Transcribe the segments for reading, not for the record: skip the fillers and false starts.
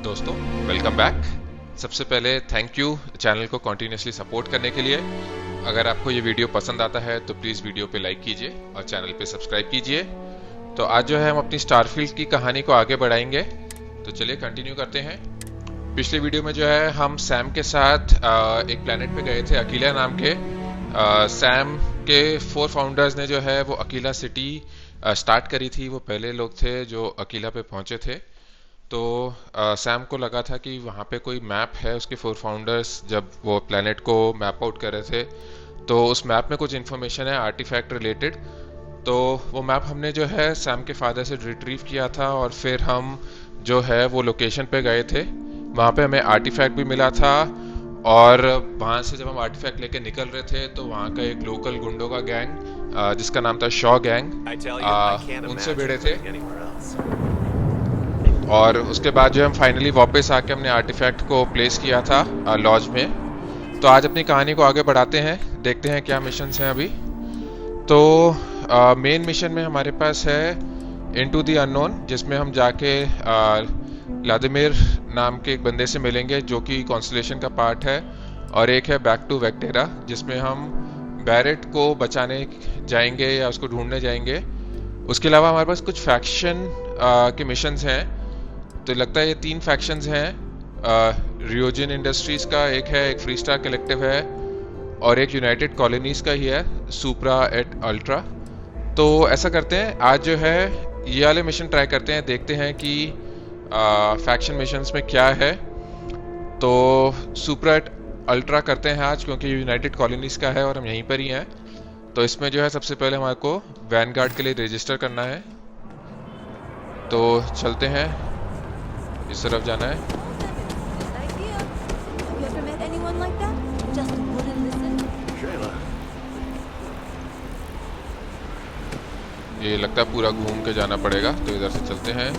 दोस्तों welcome back. सबसे पहले थैंक यू चैनल को कंटिन्यूसली सपोर्ट करने के लिए। अगर आपको ये वीडियो पसंद आता है तो प्लीज़ वीडियो पे लाइक कीजिए और चैनल पे सब्सक्राइब कीजिए। तो आज जो है हम अपनी स्टारफील्ड की कहानी को आगे बढ़ाएंगे, तो चलिए कंटिन्यू करते हैं। पिछले वीडियो में जो है हम सैम के साथ एक प्लैनेट पे गए थे, अकीला नाम के। सैम के 4 फाउंडर्स ने जो है वो अकीला सिटी स्टार्ट करी थी। वो पहले लोग थे जो अकीला पे पहुंचे थे। तो सैम को लगा था कि वहाँ पे कोई मैप है। उसके 4 फाउंडर्स जब वो प्लैनेट को मैप आउट कर रहे थे तो उस मैप में कुछ इन्फॉर्मेशन है आर्टिफैक्ट रिलेटेड। तो वो मैप हमने जो है सैम के फादर से रिट्रीव किया था और फिर हम जो है वो लोकेशन पे गए थे। वहाँ पे हमें आर्टिफैक्ट भी मिला था और वहाँ से जब हम आर्टिफैक्ट लेके निकल रहे थे तो वहाँ का एक लोकल गुंडों का गैंग जिसका नाम था शॉ गैंग, उनसे भिड़े थे। और उसके बाद जो हम फाइनली वापस आके हमने आर्टिफैक्ट को प्लेस किया था लॉज में। तो आज अपनी कहानी को आगे बढ़ाते हैं, देखते हैं क्या मिशंस हैं अभी। तो मेन मिशन में हमारे पास है इनटू द अननोन, जिसमें हम जाके व्लादिमीर नाम के एक बंदे से मिलेंगे जो कि कॉन्स्टलेशन का पार्ट है, और एक है बैक टू वेक्टेरा जिसमें हम बैरेट को बचाने जाएंगे या उसको ढूंढने जाएंगे। उसके अलावा हमारे पास कुछ फैक्शन के मिशंस हैं। तो लगता है ये 3 फैक्शंस हैं। रियोजन इंडस्ट्रीज का एक है, एक फ्री स्टार कलेक्टिव है और एक यूनाइटेड कॉलोनीज का ही है, सुप्रा एट अल्ट्रा। तो ऐसा करते हैं आज जो है ये वाले मिशन ट्राई करते हैं, देखते हैं कि फैक्शन मिशंस में क्या है। तो सुप्रा एट अल्ट्रा करते हैं आज क्योंकि यूनाइटेड कॉलोनीज का है और हम यहीं पर ही हैं। तो इसमें जो है सबसे पहले हमारे को वैनगार्ड के लिए रजिस्टर करना है। तो चलते हैं, इस तरफ जाना है। ये लगता है पूरा घूम के जाना पड़ेगा, तो इधर से चलते हैं।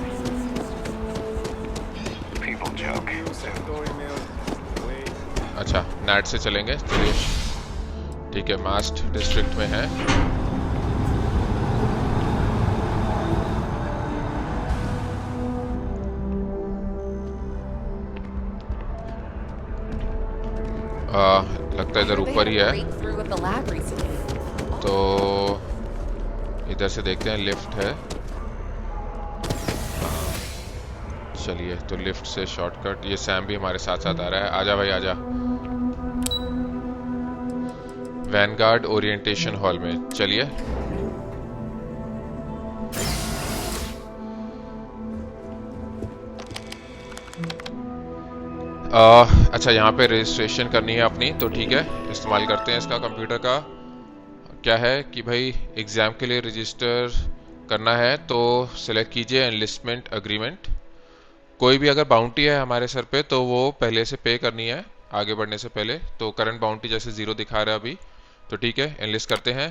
अच्छा, नेट से चलेंगे, चलिए ठीक है। मास्ट डिस्ट्रिक्ट में है। लगता है इधर ऊपर ही है, तो इधर से देखते हैं। लिफ्ट है, चलिए तो लिफ्ट से शॉर्टकट। ये सैम भी हमारे साथ साथ आ रहा है। आजा भाई आजा। वैनगार्ड ओरिएंटेशन हॉल में चलिए। अच्छा, यहाँ पे रजिस्ट्रेशन करनी है अपनी, तो ठीक है इस्तेमाल करते हैं इसका कंप्यूटर का। क्या है कि भाई एग्ज़ाम के लिए रजिस्टर करना है तो सिलेक्ट कीजिए एनलिस्टमेंट अग्रीमेंट। कोई भी अगर बाउंटी है हमारे सर पे तो वो पहले से पे करनी है आगे बढ़ने से पहले। तो करंट बाउंटी जैसे 0 दिखा रहा है अभी, तो ठीक है एनलिस्ट करते हैं।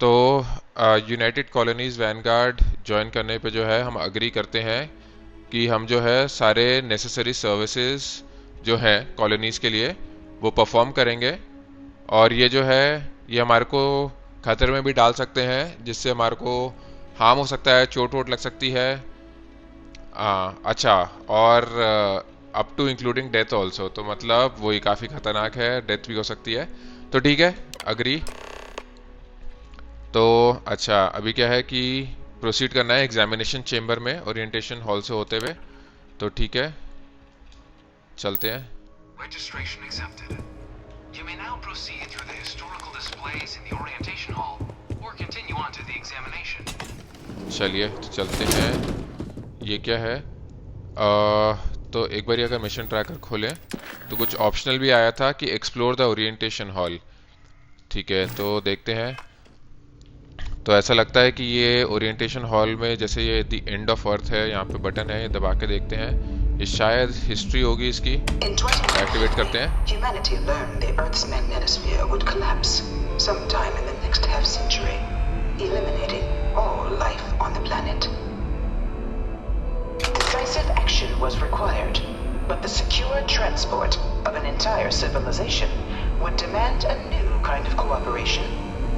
तो यूनाइटेड कॉलोनीज वैनगार्ड ज्वाइन करने पे जो है हम अग्री करते हैं कि हम जो है सारे नेसेसरी सर्विसेज जो हैं कॉलोनीज़ के लिए वो परफॉर्म करेंगे। और ये जो है ये हमारे को खतरे में भी डाल सकते हैं, जिससे हमारे को हार्म हो सकता है, चोट वोट लग सकती है। अच्छा, और up to including death also, तो मतलब वही काफ़ी खतरनाक है, डेथ भी हो सकती है। तो ठीक है अग्री। तो अच्छा, अभी क्या है कि प्रोसीड करना है एग्जामिनेशन चेम्बर में ओरिएंटेशन हॉल से होते हुए। तो ठीक है चलते हैं। चलिए तो चलते हैं। ये क्या है? तो एक बार अगर मिशन ट्रैकर खोलें तो कुछ ऑप्शनल भी आया था कि एक्सप्लोर द ओरिएंटेशन हॉल। ठीक है तो देखते हैं। तो ऐसा लगता है कि ये ओरिएंटेशन हॉल में जैसे ये द एंड ऑफ अर्थ है, यहाँ पे बटन है, ये दबा के देखते हैं। ये शायद हिस्ट्री होगी इसकी, एक्टिवेट करते हैं। Humanity learned the Earth's magnetosphere would collapse sometime in the next half century, eliminating all life on the planet. Decisive action was required, but the secure transport of an entire civilization would demand a new kind of cooperation,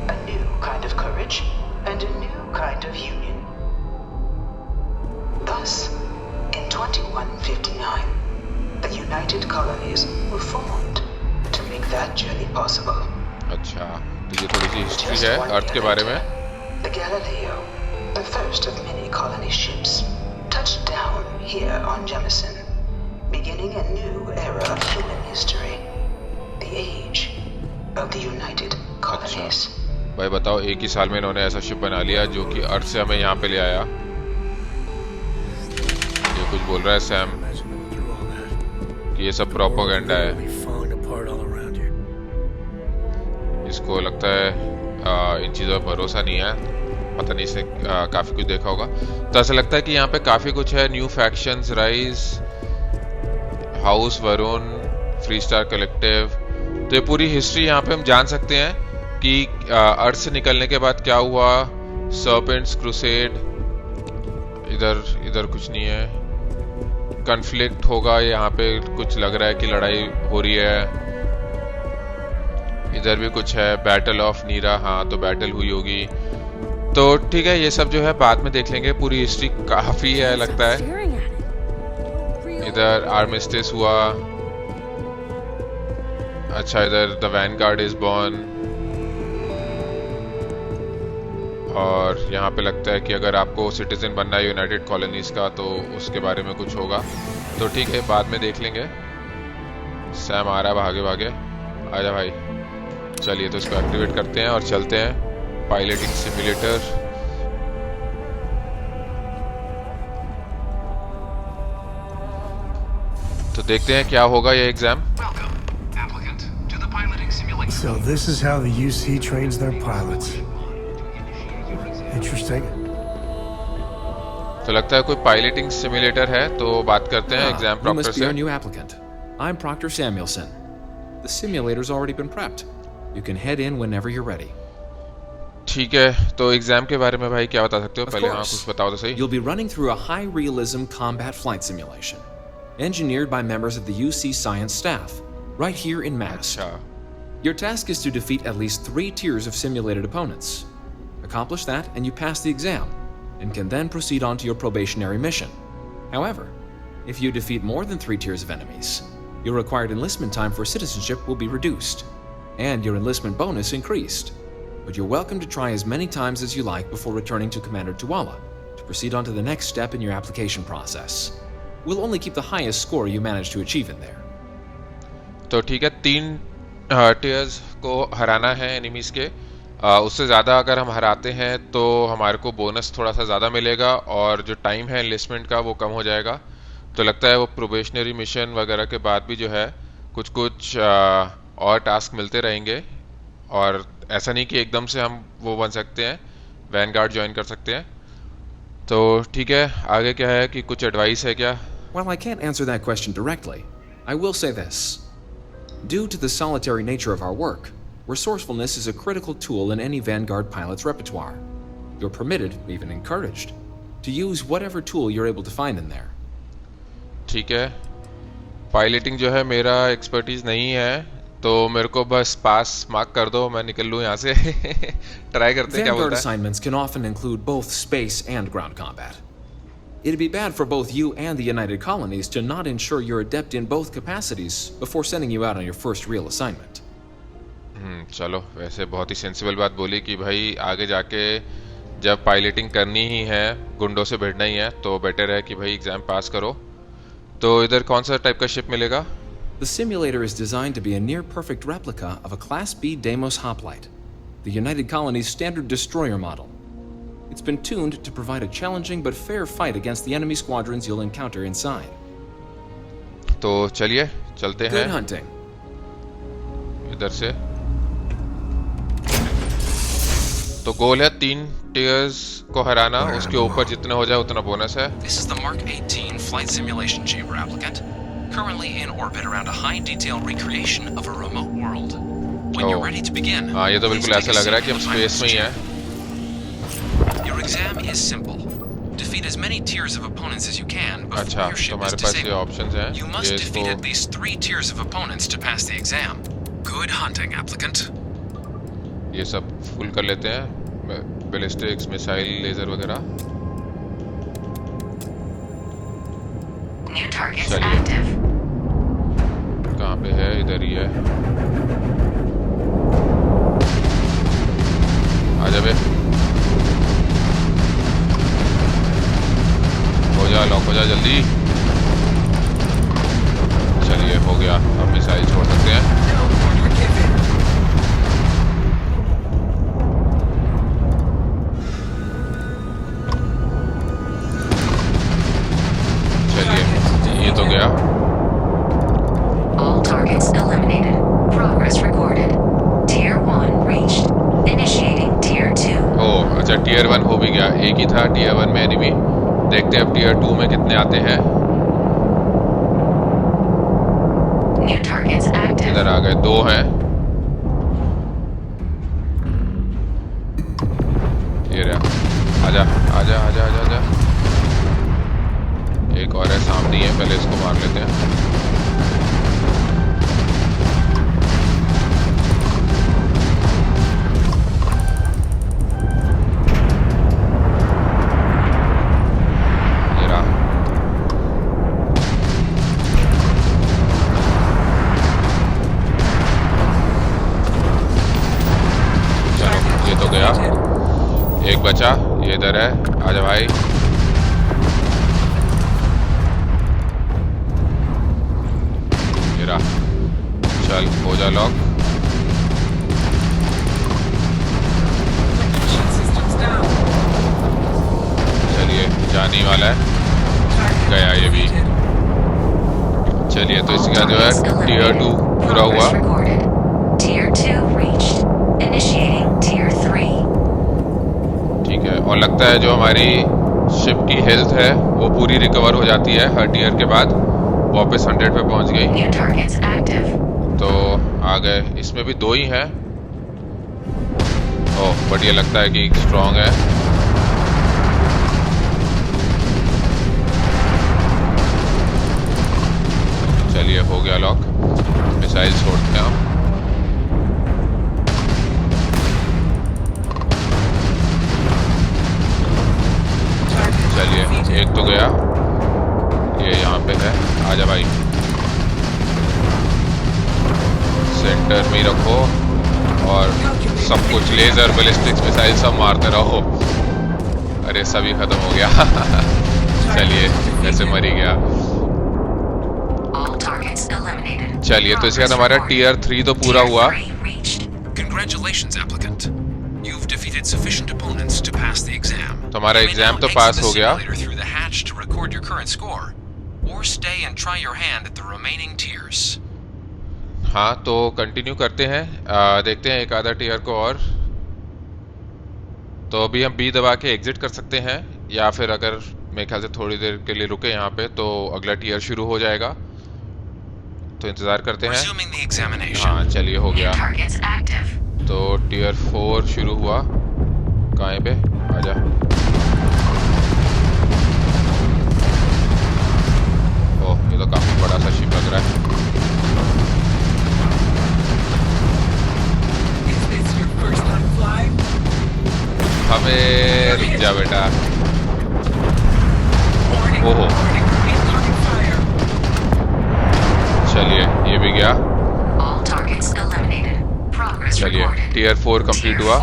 a new kind of courage, and a new kind of union. Thus, in 21 159, the United Colonies were formed to make that journey possible. अच्छा, तो ये थोड़ी सी history Just है one अर्थ के year बारे later, में। the Galileo, the first of many colony ships, touched down here on Jemison, beginning a new era of human history, the age of the United Colonies. भाई बताओ, एक ही साल में इन्होंने ऐसा शिप बना लिया जो कि अर्थ से हमें यहाँ पे ले आया। ये कुछ बोल रहा है सैम कि ये सब प्रोपेगेंडा है। इसको लगता है इन चीज़ों पर भरोसा नहीं है, पता नहीं, इसने काफ़ी कुछ देखा होगा। तो ऐसा लगता है कि यहाँ पे काफ़ी कुछ है। New factions rise, house Varun, free star collective. तो ये पूरी हिस्ट्री यहाँ पे हम जान सकते हैं कि अर्थ से निकलने के बाद क्या हुआ। सर्पेंट्स क्रूसेड, इधर कुछ नहीं है। कन्फ्लिक्ट होगा, यहाँ पे कुछ लग रहा है कि लड़ाई हो रही है। इधर भी कुछ है, बैटल ऑफ नीरा, हाँ तो बैटल हुई होगी। तो ठीक है, ये सब जो है बाद में देख लेंगे। पूरी हिस्ट्री काफी है लगता है। इधर आर्मिस्टिस हुआ, अच्छा इधर द वैनगार्ड इज बॉर्न, और यहाँ पे लगता है कि अगर आपको सिटीजन बनना है यूनाइटेड कॉलोनीज का तो उसके बारे में कुछ होगा। तो ठीक है, बाद में देख लेंगे। सैम आ रहा है भागे भागे, आजा भाई। चलिए तो इसको एक्टिवेट करते हैं और चलते हैं। पायलटिंग सिमुलेटर, तो देखते हैं क्या होगा ये exam. So this is how the UC trains their pilots. Interesting. तो लगता है कोई पायलटिंग सिमुलेटर है, तो बात करते हैं exam You proctor must be से। our new applicant. I'm Proctor Samuelson. The simulator's already been prepped. You can head in whenever you're ready. ठीक है, तो एग्जाम के बारे में भाई क्या बता सकते हो? Of पहले हाँ course. कुछ बताओ तो सही। You'll be running through a high-realism combat flight simulation, engineered by members of the UC science staff, right here in Mass. अच्छा, Your task is to defeat at least 3 tiers of simulated opponents. Accomplish that and you pass the exam, and can then proceed on to your probationary mission. However, if you defeat more than 3 tiers of enemies, your required enlistment time for citizenship will be reduced, and your enlistment bonus increased. But you're welcome to try as many times as you like before returning to Commander Tuala to proceed on to the next step in your application process. We'll only keep the highest score you manage to achieve in there. तो ठीक है, 3 tears को हराना है enemies के। उससे ज़्यादा अगर हम हराते हैं तो हमारे को बोनस थोड़ा सा ज़्यादा मिलेगा, और जो टाइम है एनलिस्टमेंट का वो कम हो जाएगा। तो लगता है वो प्रोबेशनरी मिशन वगैरह के बाद भी जो है कुछ और टास्क मिलते रहेंगे, और ऐसा नहीं कि एकदम से हम वो बन सकते हैं, वैनगार्ड ज्वाइन कर सकते हैं। तो ठीक है, आगे क्या है कि कुछ एडवाइस है क्या? While I can't answer that question directly, I will say this. Due to the solitary nature of our work, resourcefulness is a critical tool in any Vanguard pilot's repertoire. You're permitted, even encouraged, to use whatever tool you're able to find in there. ठीक है, piloting जो है मेरा expertise नहीं है, तो मेरे को बस पास मार्क कर दो, मैं निकल लूँ यहाँ से। ट्राई करते हैं क्या Vanguard बोलता है। assignments can often include both space and ground combat. It'd be bad for both you and the United Colonies to not ensure you're adept in both capacities before sending you out on your first real assignment. चलो, वैसे बहुत ही sensible बात बोली कि भाई आगे जाके जब पायलटिंग करनी ही है, गुंडों से भिड़ना ही है, तो बेटर है कि भाई एग्जाम पास करो। तो इधर कौन सा टाइप का शिप मिलेगा? The simulator is designed to be a near-perfect replica of a Class B Deimos hoplite, the United Colonies' standard destroyer model. It's been tuned to provide a challenging but fair fight against the enemy squadrons you'll encounter inside. तो चलिए चलते हैं Good hunting. इधर से। तो गोल है 3 tears को हराना, उसके ऊपर जितने हो जाए उतना बोनस है। This is the Mark 18 flight simulation chamber applicant, currently in orbit around a high-detail recreation of a remote world. When you're ready to begin, हाँ, ये तो please बिल्कुल take ऐसा a लग रहा है seat कि हम in the pilot's स्पेस में ही chair. हैं। Your exam is simple. Defeat as many tiers of opponents as you can before अच्छा, your तो ship is हमारे पास ये disabled. ऑप्शंस हैं। You ये must defeat इसको at least 3 tiers of opponents to pass the exam. Good hunting, applicant. ये सब full कर लेते हैं, बैलिस्टिक्स, मिसाइल, लेजर वगैरह। New चलिए कहाँ पे है? इधर ही है। आजा बे, हो जा, लॉक हो जा जल्दी। चलिए हो गया, अब मिसाइल छोड़ सकते हैं। चलिए ये तो गया। All targets eliminated. Progress recorded. Tier 1 reached. Initiating Tier 2. ओह अच्छा, टीयर 1 हो भी गया। एक ही था टीयर 1 में एनिमी। देखते हैं अब टीयर 2 में कितने आते हैं। New targets active. इधर आ गए, 2 हैं। ये रहा, आजा आजा आजा आजा आजा। एक और है, सामने ही है, पहले इसको मार लेते हैं। एक बचा, ये इधर है, आजा भाई। मेरा चल, हो जा लॉक। चलिए जाने वाला है, गया ये भी। चलिए तो इसका जो है टीयर 2 पूरा हुआ। Tier 2 reached. Initiating Tier 3. ठीक है, और लगता है जो हमारी शिप की हेल्थ है वो पूरी रिकवर हो जाती है हर टीयर के बाद, वापस 100 पे पहुंच गई। तो आ गए, इसमें भी 2 ही हैं। ओह बट ये लगता है कि स्ट्रॉन्ग है। चलिए हो गया लॉक, मिसाइल छोड़ते हैं हम। चलिए एक तो गया, ये यहाँ पे है, आजा भाई। सेंटर में ही रखो और सब कुछ लेजर बैलिस्टिक्स मिसाइल सब मारते रहो। अरे सभी खत्म हो गया। चलिए कैसे मरी गया। चलिए तो इसके बाद हमारा टीयर 3 तो पूरा हुआ। Congratulations, applicant. You've defeated sufficient opponents to pass the exam. तो हमारा एग्जाम तो पास हो गया। Through the hatch to record your current score, or stay and try your hand at the remaining tiers. हाँ तो कंटिन्यू करते हैं, देखते हैं एक आधा टीयर को और। तो अभी हम बी दबा के एग्जिट कर सकते हैं, या फिर अगर मेरे ख्याल से थोड़ी देर के लिए रुके यहाँ पे तो अगला टीयर शुरू हो जाएगा। तो इंतजार करते हैं। हाँ चलिए हो गया। तो टीयर 4 शुरू हुआ। कहाँ पे? आजा। ओह ये तो काफी बड़ा सा शिप लग रहा है। हमें रुक जा बेटा। ओहो चलिए ये भी गया। चलिए टीयर 4 कंप्लीट हुआ,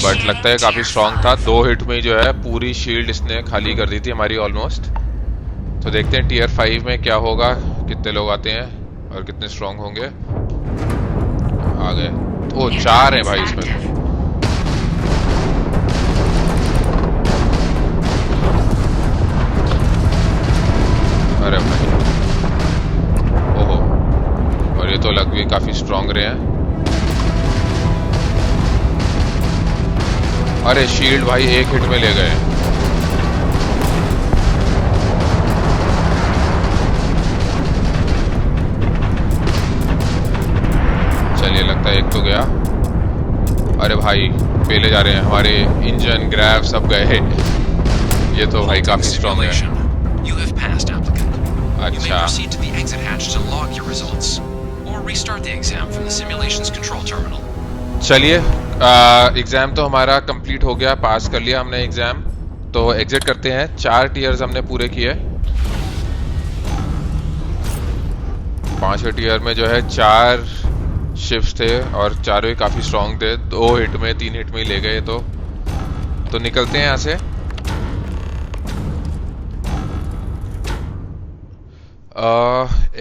बट लगता है काफी स्ट्रांग था। 2 हिट में जो है पूरी शील्ड इसने खाली कर दी थी हमारी ऑलमोस्ट। तो देखते हैं टीयर 5 में क्या होगा, कितने लोग आते हैं और कितने स्ट्रांग होंगे। आ गए। ओ 4 है भाई इसमें। अरे भाई ओहो, और ये तो लग भी काफी स्ट्रांग रहे हैं। अरे शील्ड भाई एक हिट में ले गए। चलिए लगता है एक तो गया। अरे भाई पेले जा रहे हैं हमारे इंजन ग्रैब सब गए। ये तो भाई काफी स्ट्रांग है। अच्छा चलिए एग्जाम तो हमारा कंप्लीट हो गया, पास कर लिया हमने एग्जाम। तो एग्जिट करते हैं। 4 टीयर्स हमने पूरे किए। 5वें टीयर में जो है 4 शिप्स थे और चारों ही काफ़ी स्ट्रॉन्ग थे। 2 हिट में 3 हिट में ही ले गए। तो निकलते हैं यहाँ से।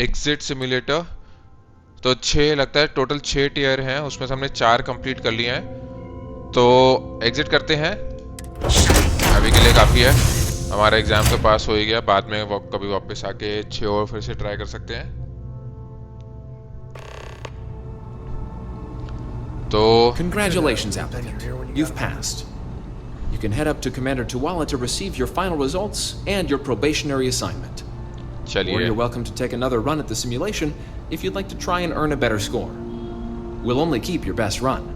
Exit simulator. तो 6 लगता है टोटल 6 टीयर हैं, उसमें से हमने 4 कंप्लीट कर लिए हैं। तो एग्जिट करते हैं, अभी के लिए काफ़ी है। हमारा एग्जाम तो पास हो ही गया, बाद में कभी वापस आके 6 और फिर से ट्राई कर सकते हैं। तो Congratulations, applicant. You've passed. You can head up to Commander Tuwala to receive your final results and your probationary assignment. Or चलिए, you're welcome to take another run at the simulation if you'd like to try and earn a better score. We'll only keep your best run.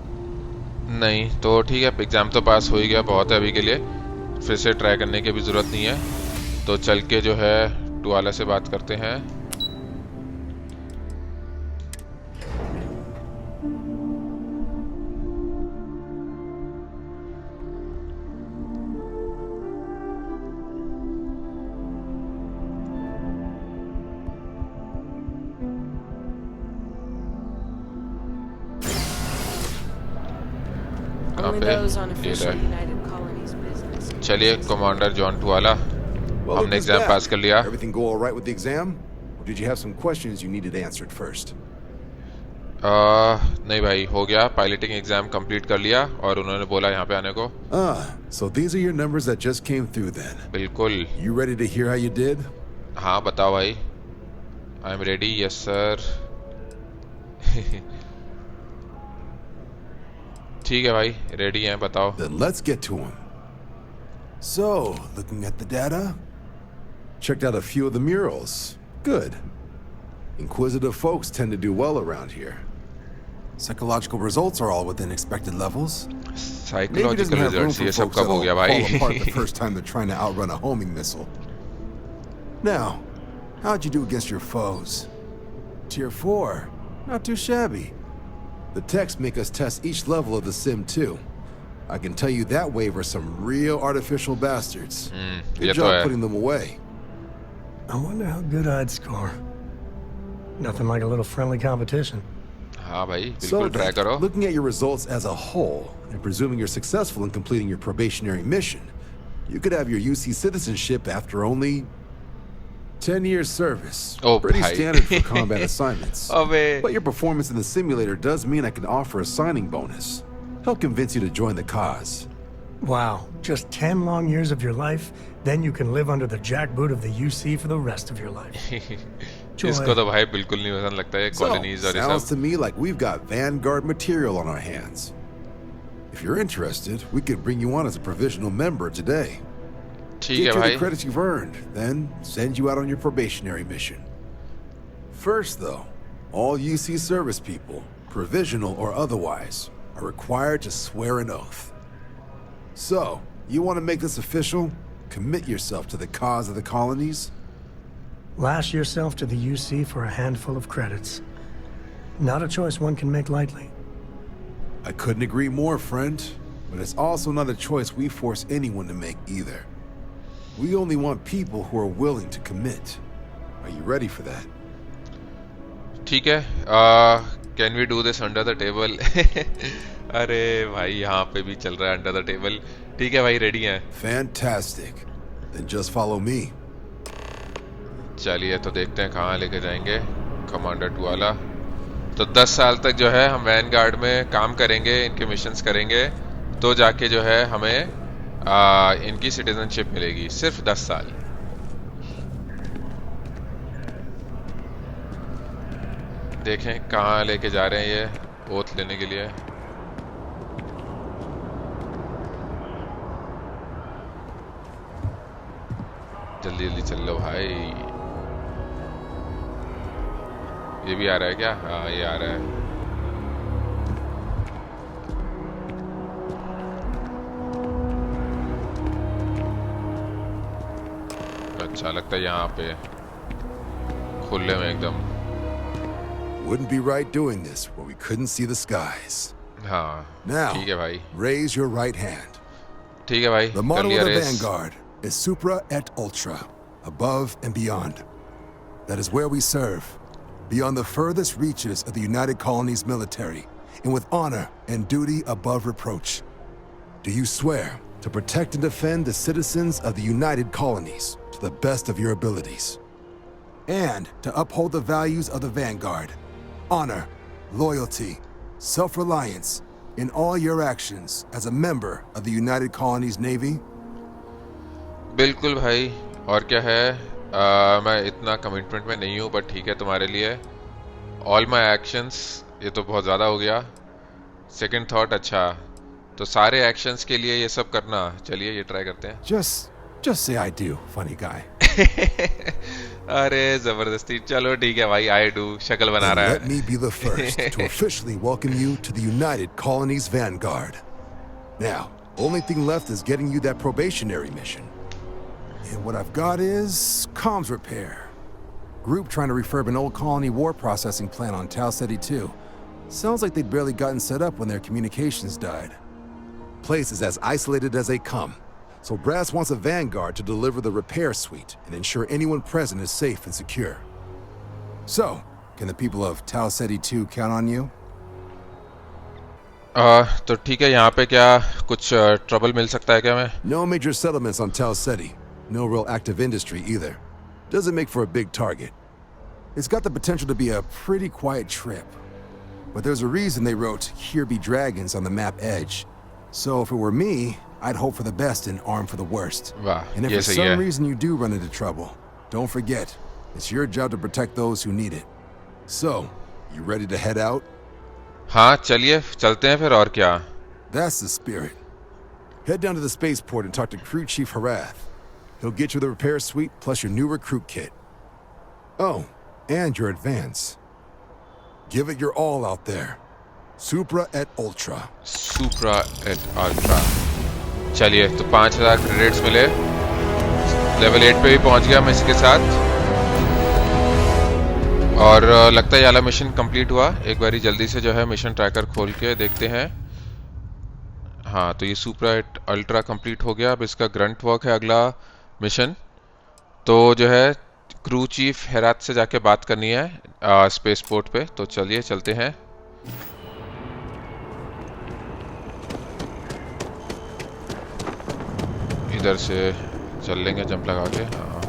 नहीं तो ठीक है, exam तो पास हो ही गया, बहुत है अभी के लिए। फिर से ट्राई करने की भी ज़रूरत नहीं है। तो चल के जो है टुवाला से बात करते हैं। Only पे those on ये official रहा। United Colonies business. चलिए, कमांडर जॉन टुवाला, Well, हमने look who's एग्जाम back. पास कर लिया। Everything go all right with the exam? Or did you have some questions you needed answered first? नहीं भाई, हो गया। पायलटिंग एग्जाम कंप्लीट कर लिया और उन्होंने बोला यहाँ पे आने को। So these are your numbers that just came through then. बिल्कुल। You ready to hear how you did? हाँ बताओ भाई। I am ready, yes sir. ठीक है भाई, रेडी हैं, बताओ। Then let's get to them. So, looking at the data, checked out a few of the murals. Good. Inquisitive folks tend to do well around here. Psychological results are all within expected levels. Maybe it psychological doesn't have room results, for ये सब folks कब हो that'll गया fall apart the भाई? first time they're trying to outrun a homing missile. Now, how'd you do against your foes? Tier 4. Not too shabby. The texts make us test each level of the sim too. I can tell you that wave are some real artificial bastards. ये Good तो job है। putting them away. I wonder how good I'd score. Nothing like a little friendly competition. हाँ भाई, So बिल्कुल try then, करो। looking at your results as a whole, and presuming you're successful in completing your probationary mission, you could have your UC citizenship after only 10 years service. Oh, Pretty bhai. standard for combat assignments. अबे। But your performance in the simulator does mean I can offer a signing bonus. Help convince you to join the cause. Wow, just 10 long years of your life, then you can live under the jackboot of the UC for the rest of your life. इसको तो भाई बिल्कुल नहीं पसंद लगता है So, colonies और ये sounds सब। to me like we've got Vanguard material on our hands. If you're interested, we could bring you on as a provisional member today. ठीक Get है you the भाई। credits you've earned, then send you out on your probationary mission. First, though, all UC service people, provisional or otherwise, are required to swear an oath. So, you want to make this official? Commit yourself to the cause of the colonies? Lash yourself to the UC for a handful of credits. Not a choice one can make lightly. I couldn't agree more, friend. But it's also not a choice we force anyone to make either. We only want people who are willing to commit. Are you ready for that? ठीक है, can we do this under the table? अरे भाई, यहाँ पे भी चल रहा है अंडर द टेबल। ठीक है भाई, रेडी हैं। Fantastic. Then just follow me. चलिए, तो देखते हैं कहाँ लेके जाएंगे कमांडर टुवाला। तो 10 साल तक जो है हम वैनगार्ड में काम करेंगे, इनके मिशंस करेंगे, तो जाके जो है हमें इनकी सिटीजनशिप मिलेगी। सिर्फ 10 साल। देखें कहाँ लेके जा रहे हैं ये ओथ लेने के लिए। जल्दी जल्दी चल लो भाई। ये भी आ रहा है क्या? हाँ, ये आ रहा है। अच्छा लगता है यहाँ पे खुले में एकदम। Wouldn't be right doing this where we couldn't see the skies. हाँ, Now, ठीक है भाई। raise your right hand. ठीक है भाई, The कर model लिया of the race. Vanguard is Supra Et Ultra, above and beyond. That is where we serve. beyond the furthest reaches of the United Colonies military, and with honor and duty above reproach. Do you swear to protect and defend the citizens of the United Colonies to the best of your abilities, and to uphold the values of the Vanguard, honor, loyalty, self-reliance in all your actions as a member of the United Colonies Navy? बिल्कुल भाई, और क्या है, मैं इतना commitment में नहीं हूँ, बट ठीक है तुम्हारे लिए। ऑल माई एक्शंस, ये तो बहुत ज़्यादा हो गया। सेकंड थॉट, अच्छा तो सारे एक्शंस के लिए ये सब करना, चलिए ये ट्राई करते हैं। Just say I do, funny guy. अरे जबरदस्ती, चलो ठीक है भाई, आई डू, शक्ल बना Then रहा let है। me be the first to officially welcome you to the United Colonies Vanguard. Now, only thing left is getting you that probationary mission. And what I've got is comms repair. Group trying to refurb an old colony war processing plant on Tau Ceti 2. Sounds like they'd barely gotten set up when their communications died. Place is as isolated as they come, so Brass wants a Vanguard to deliver the repair suite and ensure anyone present is safe and secure. So, can the people of Tau Ceti 2 count on you? तो ठीक है, यहाँ पे क्या कुछ trouble मिल सकता है क्या मैं? No major settlements on Tau Ceti. No real active industry either. Doesn't make for a big target. It's got the potential to be a pretty quiet trip. But there's a reason they wrote "Here be dragons" on the map edge. So if it were me, I'd hope for the best and arm for the worst. वाह, And if ये for सही some है। reason you do run into trouble, don't forget, it's your job to protect those who need it. So, you ready to head out? हाँ चलिए चलते हैं फिर, और क्या। That's the spirit. Head down to the spaceport and talk to Crew Chief Harath. He'll get you the repair suite plus your new recruit kit. Oh, and your advance. Give it your all out there. Supra Et Ultra. Supra Et Ultra। चलिए, तो 5000 credits मिले, level 8 पे भी पहुंच गया मैं इसके साथ, और लगता है ये वाला मिशन कंप्लीट हुआ। एक बारी जल्दी से जो है मिशन ट्रैकर खोल के देखते हैं। हाँ, तो ये सुपरा एट अल्ट्रा कंप्लीट हो गया। अब इसका ग्रंट वर्क है अगला मिशन। तो जो है क्रू चीफ हेरात से जाके बात करनी है स्पेस पोर्ट पे। तो चलिए चलते हैं। इधर से चल लेंगे जंप लगा के। हाँ,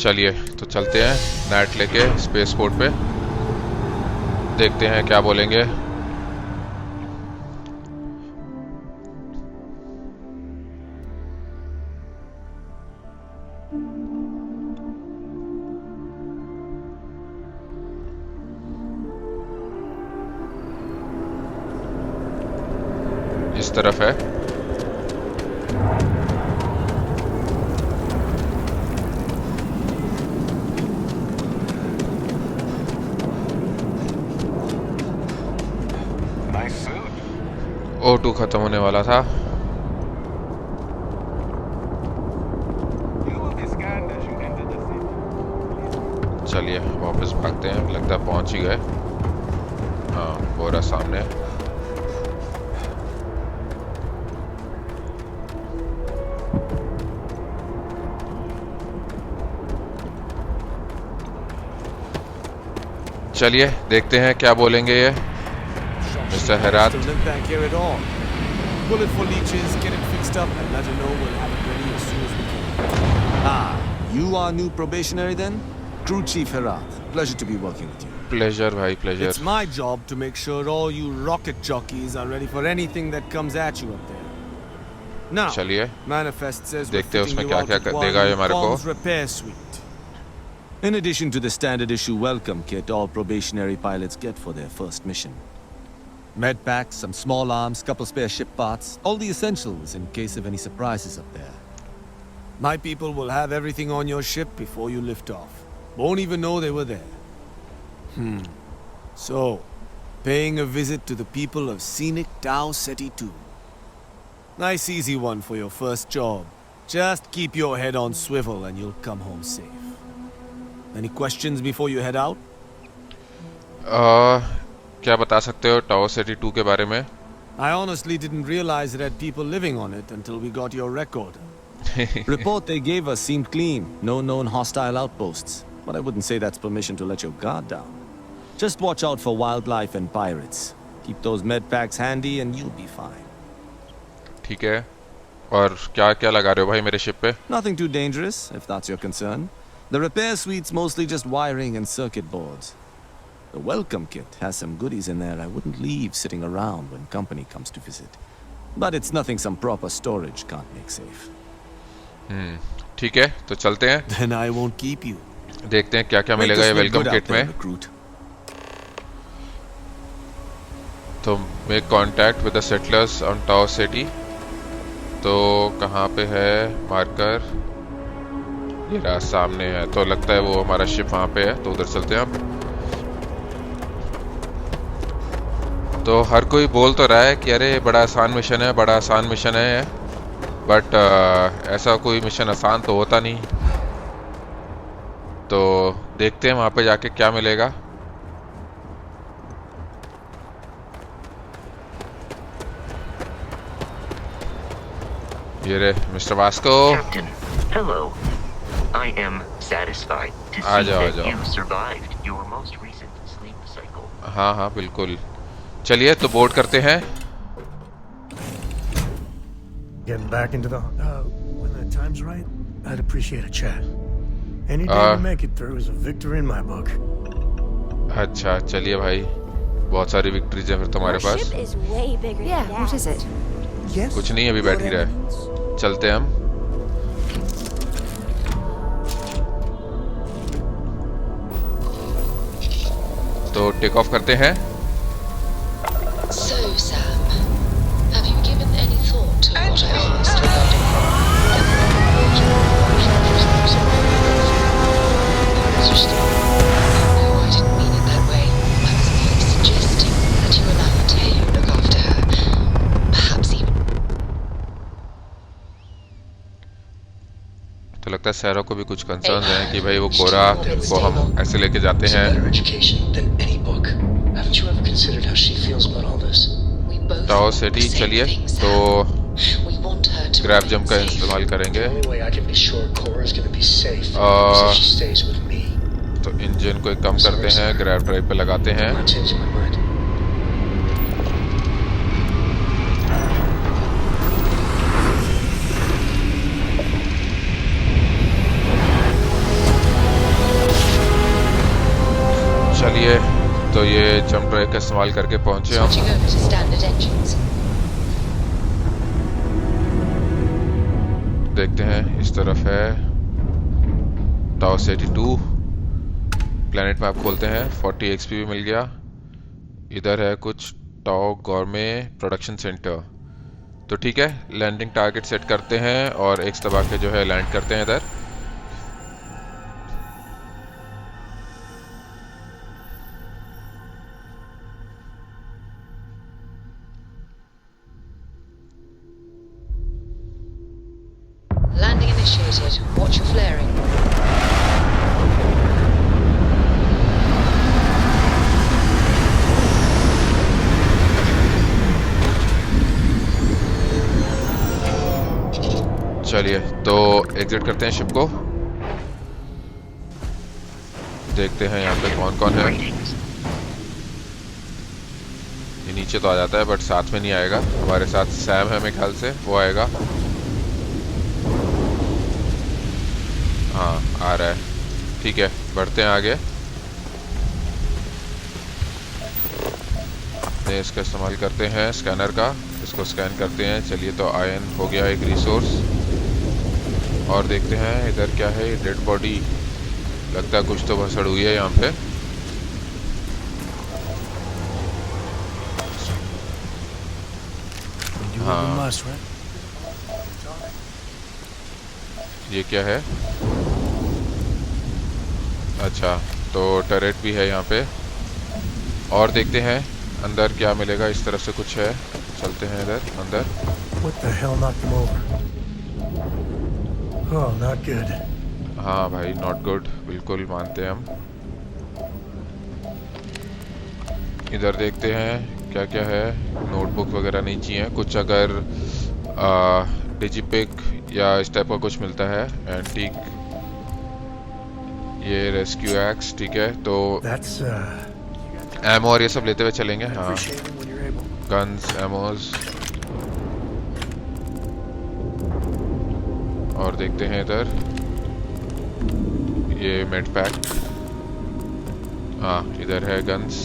चलिए तो चलते हैं नेट लेके स्पेस पोर्ट पे, देखते हैं क्या बोलेंगे। इस तरफ है। O2 खत्म होने वाला था। चलिए वापस भागते हैं, लगता है पहुंच ही गए। हाँ, वो रहा सामने। चलिए देखते हैं क्या बोलेंगे ये mister Herat. Bullet for leeches, get it fixed up, and let her know we'll have it ready as soon as we can. Ah, you are new probationary then? Crew Chief Herath. Pleasure to be working with you. Pleasure भाई, pleasure. It's my job to make sure all you rocket jockeys are ready for anything that comes at you up there. Now, चलिए manifest says we're देखते हैं fitting उसमें you क्या out क्या with one देगा ये हमारे को। bombs repair suite. In addition to the standard issue welcome kit all probationary pilots get for their first mission. Med packs, some small arms, couple spare ship parts, all the essentials in case of any surprises up there. My people will have everything on your ship before you lift off. Won't even know they were there. So, paying a visit to the people of scenic Tau Ceti 2. Nice easy one for your first job. Just keep your head on swivel and you'll come home safe. Any questions before you head out? क्या बता सकते हो tau city 2 के बारे में? I honestly didn't realize it had people living on it until we got your record. Report they gave us seemed clean. No known hostile outposts. But I wouldn't say that's permission to let your guard down. Just watch out for wildlife and pirates. Keep those med packs handy and you'll be fine. ठीक है. और क्या क्या लगा रहे हो भाई मेरे शिप पे? Nothing too dangerous, if that's your concern. The repair suite's mostly just wiring and circuit boards. The welcome kit has some goodies in there I wouldn't leave sitting around when company comes to visit. But it's nothing some proper storage can't make safe. ठीक है, तो चलते हैं. Then I won't keep you. देखते हैं क्या क्या मिलेगा ये वेलकम किट में. तो make contact with the settlers on tau city. तो कहाँ पे है मार्कर? ये रहा सामने है. तो लगता है वो हमारा शिप वहाँ पे है, तो उधर चलते हैं हम. तो हर कोई बोल तो रहा है कि अरे बड़ा आसान मिशन है, बड़ा आसान मिशन है, बट ऐसा कोई मिशन आसान तो होता नहीं. तो देखते हैं वहाँ पे जाके क्या मिलेगा. ये रे mister Vasco. Captain, hello. I am satisfied to आ see जाओ. that you survived your most recent sleep cycle. हाँ हाँ बिल्कुल. चलिए तो बोर्ड करते हैं. Getting back into the... when the time's right, I'd appreciate a chat. Any day you make it through is a victory in my book. अच्छा चलिए भाई, बहुत सारी विक्ट्रीज हैं फिर तुम्हारे पास. Yeah, what is it? Yes. कुछ नहीं, अभी बैठ ही रहे. चलते हैं हम. तो टेक ऑफ करते हैं. So, Sam, have you given any thought to what I asked regarding No, I didn't mean it that way. I was merely suggesting that you allow Mateo to look after her. Perhaps even... तो लगता है सैरा को भी कुछ concern हैं कि भाई वो कोरा को हम ऐसे लेके जाते हैं. टाओ सिटी चलिए. तो ग्रैब जंप का इस्तेमाल करेंगे. तो इंजन को कम करते हैं, ग्रैब ड्राइव पे लगाते हैं. चलिए तो ये जंप ड्राइव का इस्तेमाल करके पहुंचे हम. देखते हैं इस तरफ है टाओ सिटी 2. प्लैनेट मैप खोलते हैं. 40 XP भी मिल गया. इधर है कुछ टाओ गॉर्मे प्रोडक्शन सेंटर. तो ठीक है, लैंडिंग टारगेट सेट करते हैं और X दबा के जो है लैंड करते हैं इधर. Landing initiated. Watch your flaring. चलिए तो एग्जिट करते हैं शिप को. देखते हैं यहाँ पे कौन कौन है. ये नीचे तो आ जाता है बट साथ में नहीं आएगा. हमारे साथ सैम है मेरे ख्याल से, वो आएगा. हाँ आ रहा है. ठीक है, बढ़ते हैं आगे. अपने इसका इस्तेमाल करते हैं स्कैनर का. इसको स्कैन करते हैं. चलिए तो आयन हो गया एक रिसोर्स. और देखते हैं इधर क्या है. डेड बॉडी लगता है, कुछ तो भसड़ हुई है यहाँ पे. हाँ ये क्या है? अच्छा तो टरेट भी है यहाँ पे. और देखते हैं अंदर क्या मिलेगा. इस तरफ से कुछ है. चलते हैं इधर अंदर. What the hell knocked him over? Oh, not good. हाँ भाई नॉट गुड, बिल्कुल मानते हैं हम. इधर देखते हैं क्या क्या है, नोटबुक वगैरह नहीं चाहिए। कुछ अगर डिजिपिक या इस टाइप का कुछ मिलता है, एंटीक, ये रेस्क्यू एक्स, ठीक है। तो एमो और ये सब लेते हुए चलेंगे। हाँ, गन्स, एमोज, और देखते हैं इधर ये मेड पैक। हाँ, इधर है गन्स।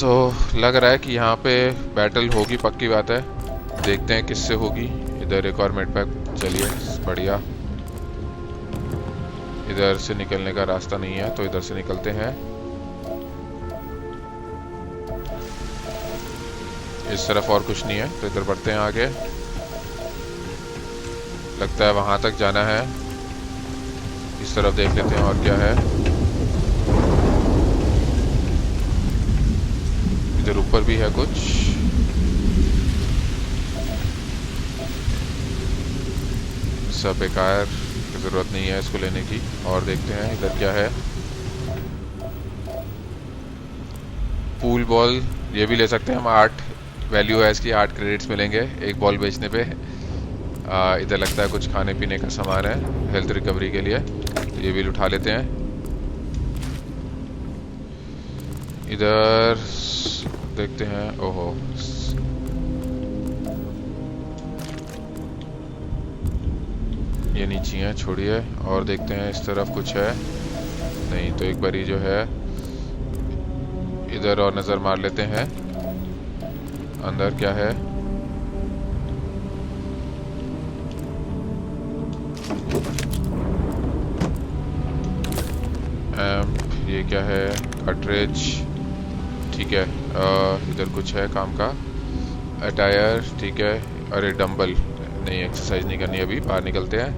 तो लग रहा है कि यहाँ पे बैटल होगी, पक्की बात है। देखते हैं किससे होगी। इधर एक और मेड पैक, चलिए बढ़िया। इधर से निकलने का रास्ता नहीं है तो इधर से निकलते हैं। इस तरफ और कुछ नहीं है तो इधर बढ़ते हैं आगे। लगता है वहां तक जाना है। इस तरफ देख लेते हैं और क्या है। इधर ऊपर भी है कुछ। सब बेकार, जरूरत नहीं है इसको लेने की। और देखते हैं इधर क्या है। पूल बॉल, ये भी ले सकते हैं हम। 8 वैल्यू है इसकी, 8 क्रेडिट्स मिलेंगे एक बॉल बेचने पे। इधर लगता है कुछ खाने पीने का सामान है हेल्थ रिकवरी के लिए, तो ये भी उठा लेते हैं। इधर देखते हैं। ओहो, ये नीचे है, छोड़िए। और देखते हैं इस तरफ कुछ है नहीं तो एक बारी जो है इधर और नजर मार लेते हैं। अंदर क्या है। ये क्या है, कार्ट्रिज, ठीक है। इधर कुछ है काम का, अटायर, ठीक है। अरे डंबल नहीं, एक्सरसाइज नहीं करनी अभी, बाहर निकलते हैं।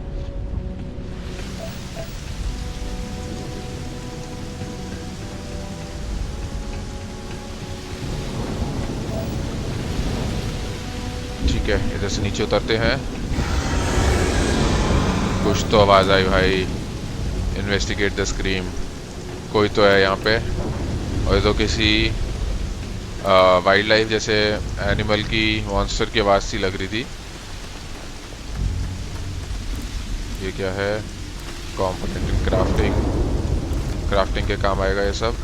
ठीक है, इधर से नीचे उतरते हैं। कुछ तो आवाज आई भाई। इन्वेस्टिगेट द स्क्रीम, कोई तो है यहाँ पे। और तो किसी वाइल्ड लाइफ जैसे एनिमल की, मॉन्स्टर की आवाज सी लग रही थी। ये क्या है, कॉम्पोनेंट इन क्राफ्टिंग, क्राफ्टिंग के काम आएगा ये सब।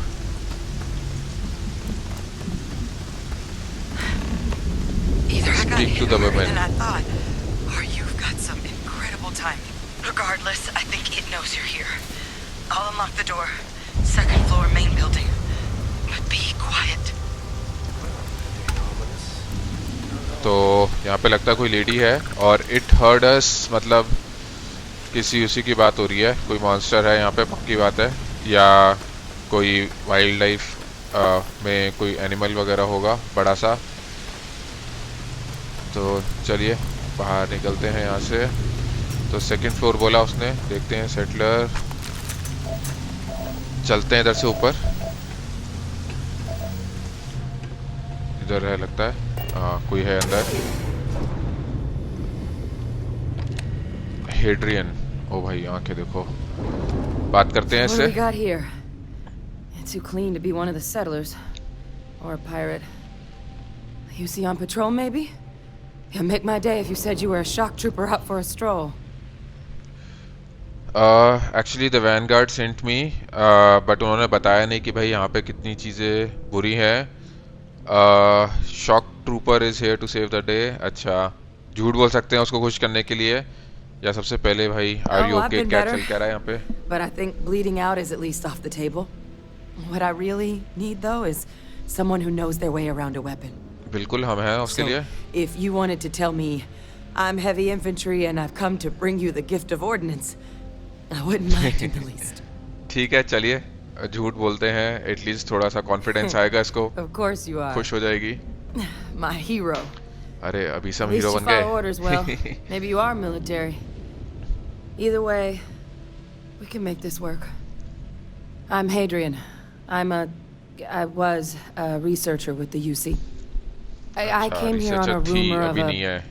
Speak to the women. Or you've got some incredible timing. Regardless, I think it knows you're here. I'll unlock the door. Second floor, main building. But be quiet. तो यहाँ पे लगता है कोई लेडी है और इट हर्ड अस, मतलब किसी उसी की बात हो रही है। कोई मॉन्स्टर है यहाँ पे, पक्की बात है। या कोई वाइल्ड लाइफ में कोई एनिमल वगैरह होगा बड़ा सा। तो चलिए बाहर निकलते हैं यहाँ से। तो सेकंड फ्लोर बोला उसने, देखते हैं। सेटलर, चलते हैं इधर से ऊपर। इधर है लगता है, हाँ कोई है अंदर। हेड्रियन, ओ भाई आंखें देखो। बात करते हैं इससे। What do we got here? It's too clean to be one of the settlers or a pirate. You see on patrol maybe? It'd make my day if you said you were a shock trooper out for a stroll. Actually the Vanguard sent me, but उन्होंने बताया नहीं कि भाई यहाँ पे कितनी चीज़ें बुरी हैं। Shock trooper is here to save the day. अच्छा, झूठ बोल सकते हैं उसको खुश करने के लिए। या सबसे पहले भाई आर यू ओके, क्या चल क्या रहा है यहाँ पे। But I think bleeding out is at least off the table. What I really need though is someone who knows their way around a weapon. बिल्कुल हम हैं उसके लिए। If you wanted to tell me I'm heavy infantry and I've come to bring you the gift of ordnance, I wouldn't mind in the least. ठीक है, चलिए झूठ बोलते हैं, एटलीस्ट थोड़ा सा कॉन्फिडेंस आएगा इसको। Of course you are. खुश हो जाएगी। My hero. अरे अभी सब At least हीरो you बन follow गए। orders well. Maybe you are military. Either way, we can make this work. I'm Hadrian. I was a researcher with the UC. I came here on a rumor of a...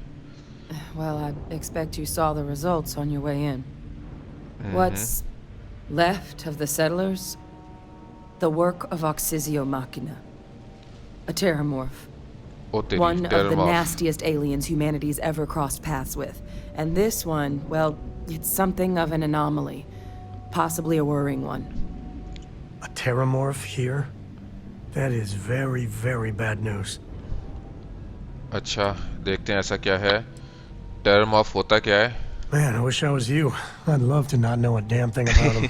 Well, I expect you saw the results on your way in. What's Left of the settlers, the work of Oxysio Machina, a Terrormorph. ओ तेरी One of the Terrormorph. nastiest aliens humanity's ever crossed paths with. And this one, well, it's something of an anomaly. Possibly a worrying one. A Terrormorph here? That is very, very bad news. अच्छा, देखते हैं ऐसा क्या है. Terrormorph होता क्या है? Man, I wish I was you. I'd love to not know a damn thing about them.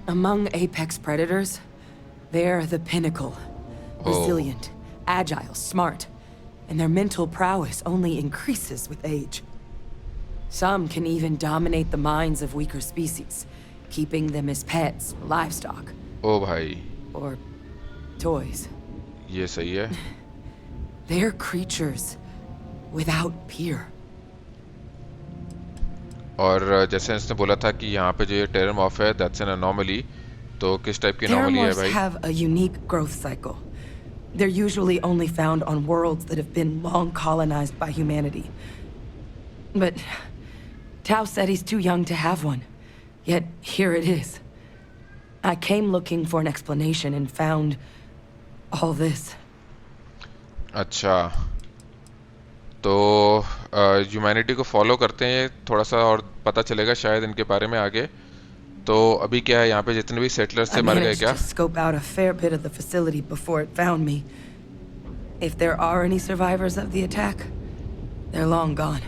Among apex predators, they're the pinnacle. Resilient, agile, smart, and their mental prowess only increases with age. Some can even dominate the minds of weaker species, keeping them as pets, livestock, ओ भाई, or toys. ये सही है. They're creatures without peer. और जैसे इसने बोला था कि यहाँ पे जो ये Terrormorph है, that's an anomaly. तो किस टाइप की anomaly है Terrormorphs भाई? have a unique growth cycle. They're usually only found on worlds that have been long colonized by humanity. But Tao said he's too young to have one. Yet here it is. I came looking for an explanation and found all this. अच्छा, तो humanity को follow करते हैं, थोड़ा सा और पता चलेगा शायद इनके बारे में आगे. तो अभी क्या है, यहाँ पे जितने भी सेटलर्स थे I मर गए managed क्या? to scope out a fair bit of the facility before it found me. If there are any survivors of the attack, they're long gone.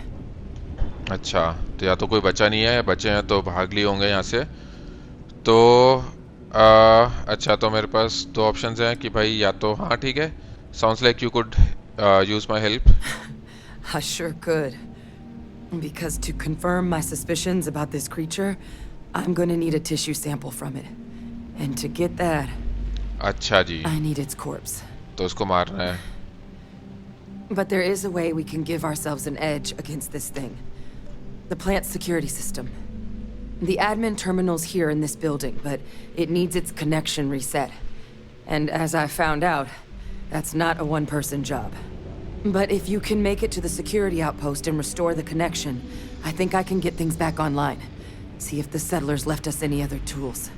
अच्छा, तो या तो कोई बचा नहीं है, या बचे हैं तो भाग लिए होंगे यहाँ से. तो अच्छा, तो मेरे पास दो ऑप्शंस हैं कि भाई या तो हाँ ठीक है, sounds like you could use my help. I sure could. Because to confirm my suspicions about this creature, I'm gonna need a tissue sample from it. And to get that, अच्छा जी, I need its corpse. तो उसको मारना है. But there is a way we can give ourselves an edge against this thing. The plant security system. The admin terminal's here in this building, but it needs its connection reset. And as I found out, that's not a one-person job. But if you can make it to the security outpost and restore the connection, I think I can get things back online. See if the settlers left us any other tools.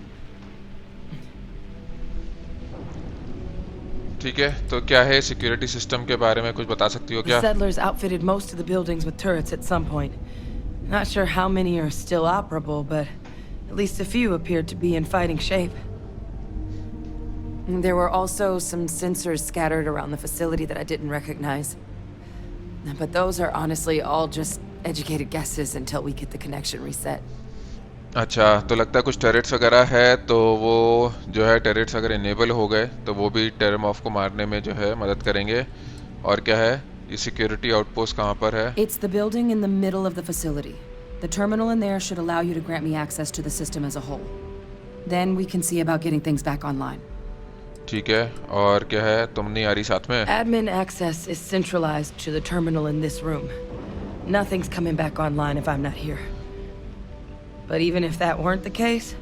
ठीक है, तो क्या है security system के बारे में कुछ बता सकती हो The क्या? settlers outfitted most of the buildings with turrets at some point. Not sure how many are still operable, but at least a few appeared to be in fighting shape. There were also some sensors scattered around the facility that I didn't recognize. But those are honestly all just educated guesses until we get the connection reset. अच्छा, तो लगता है कुछ turrets वगैरह है, तो वो जो है टर्रेट्स अगर इनेबल हो गए तो वो भी टेरमॉर्फ को मारने में जो है मदद करेंगे. और क्या है, ये सिक्योरिटी आउटपोस्ट कहाँ पर है? It's the building in the middle of the facility. The terminal in there should allow you to grant me access to the system as a whole. Then we can see about getting things back online. ठीक है, और क्या है, तुम नहीं आ रही साथ में? Admin access is centralized to the terminal in this room. Nothing's coming back online if I'm not here. But even if that weren't the case,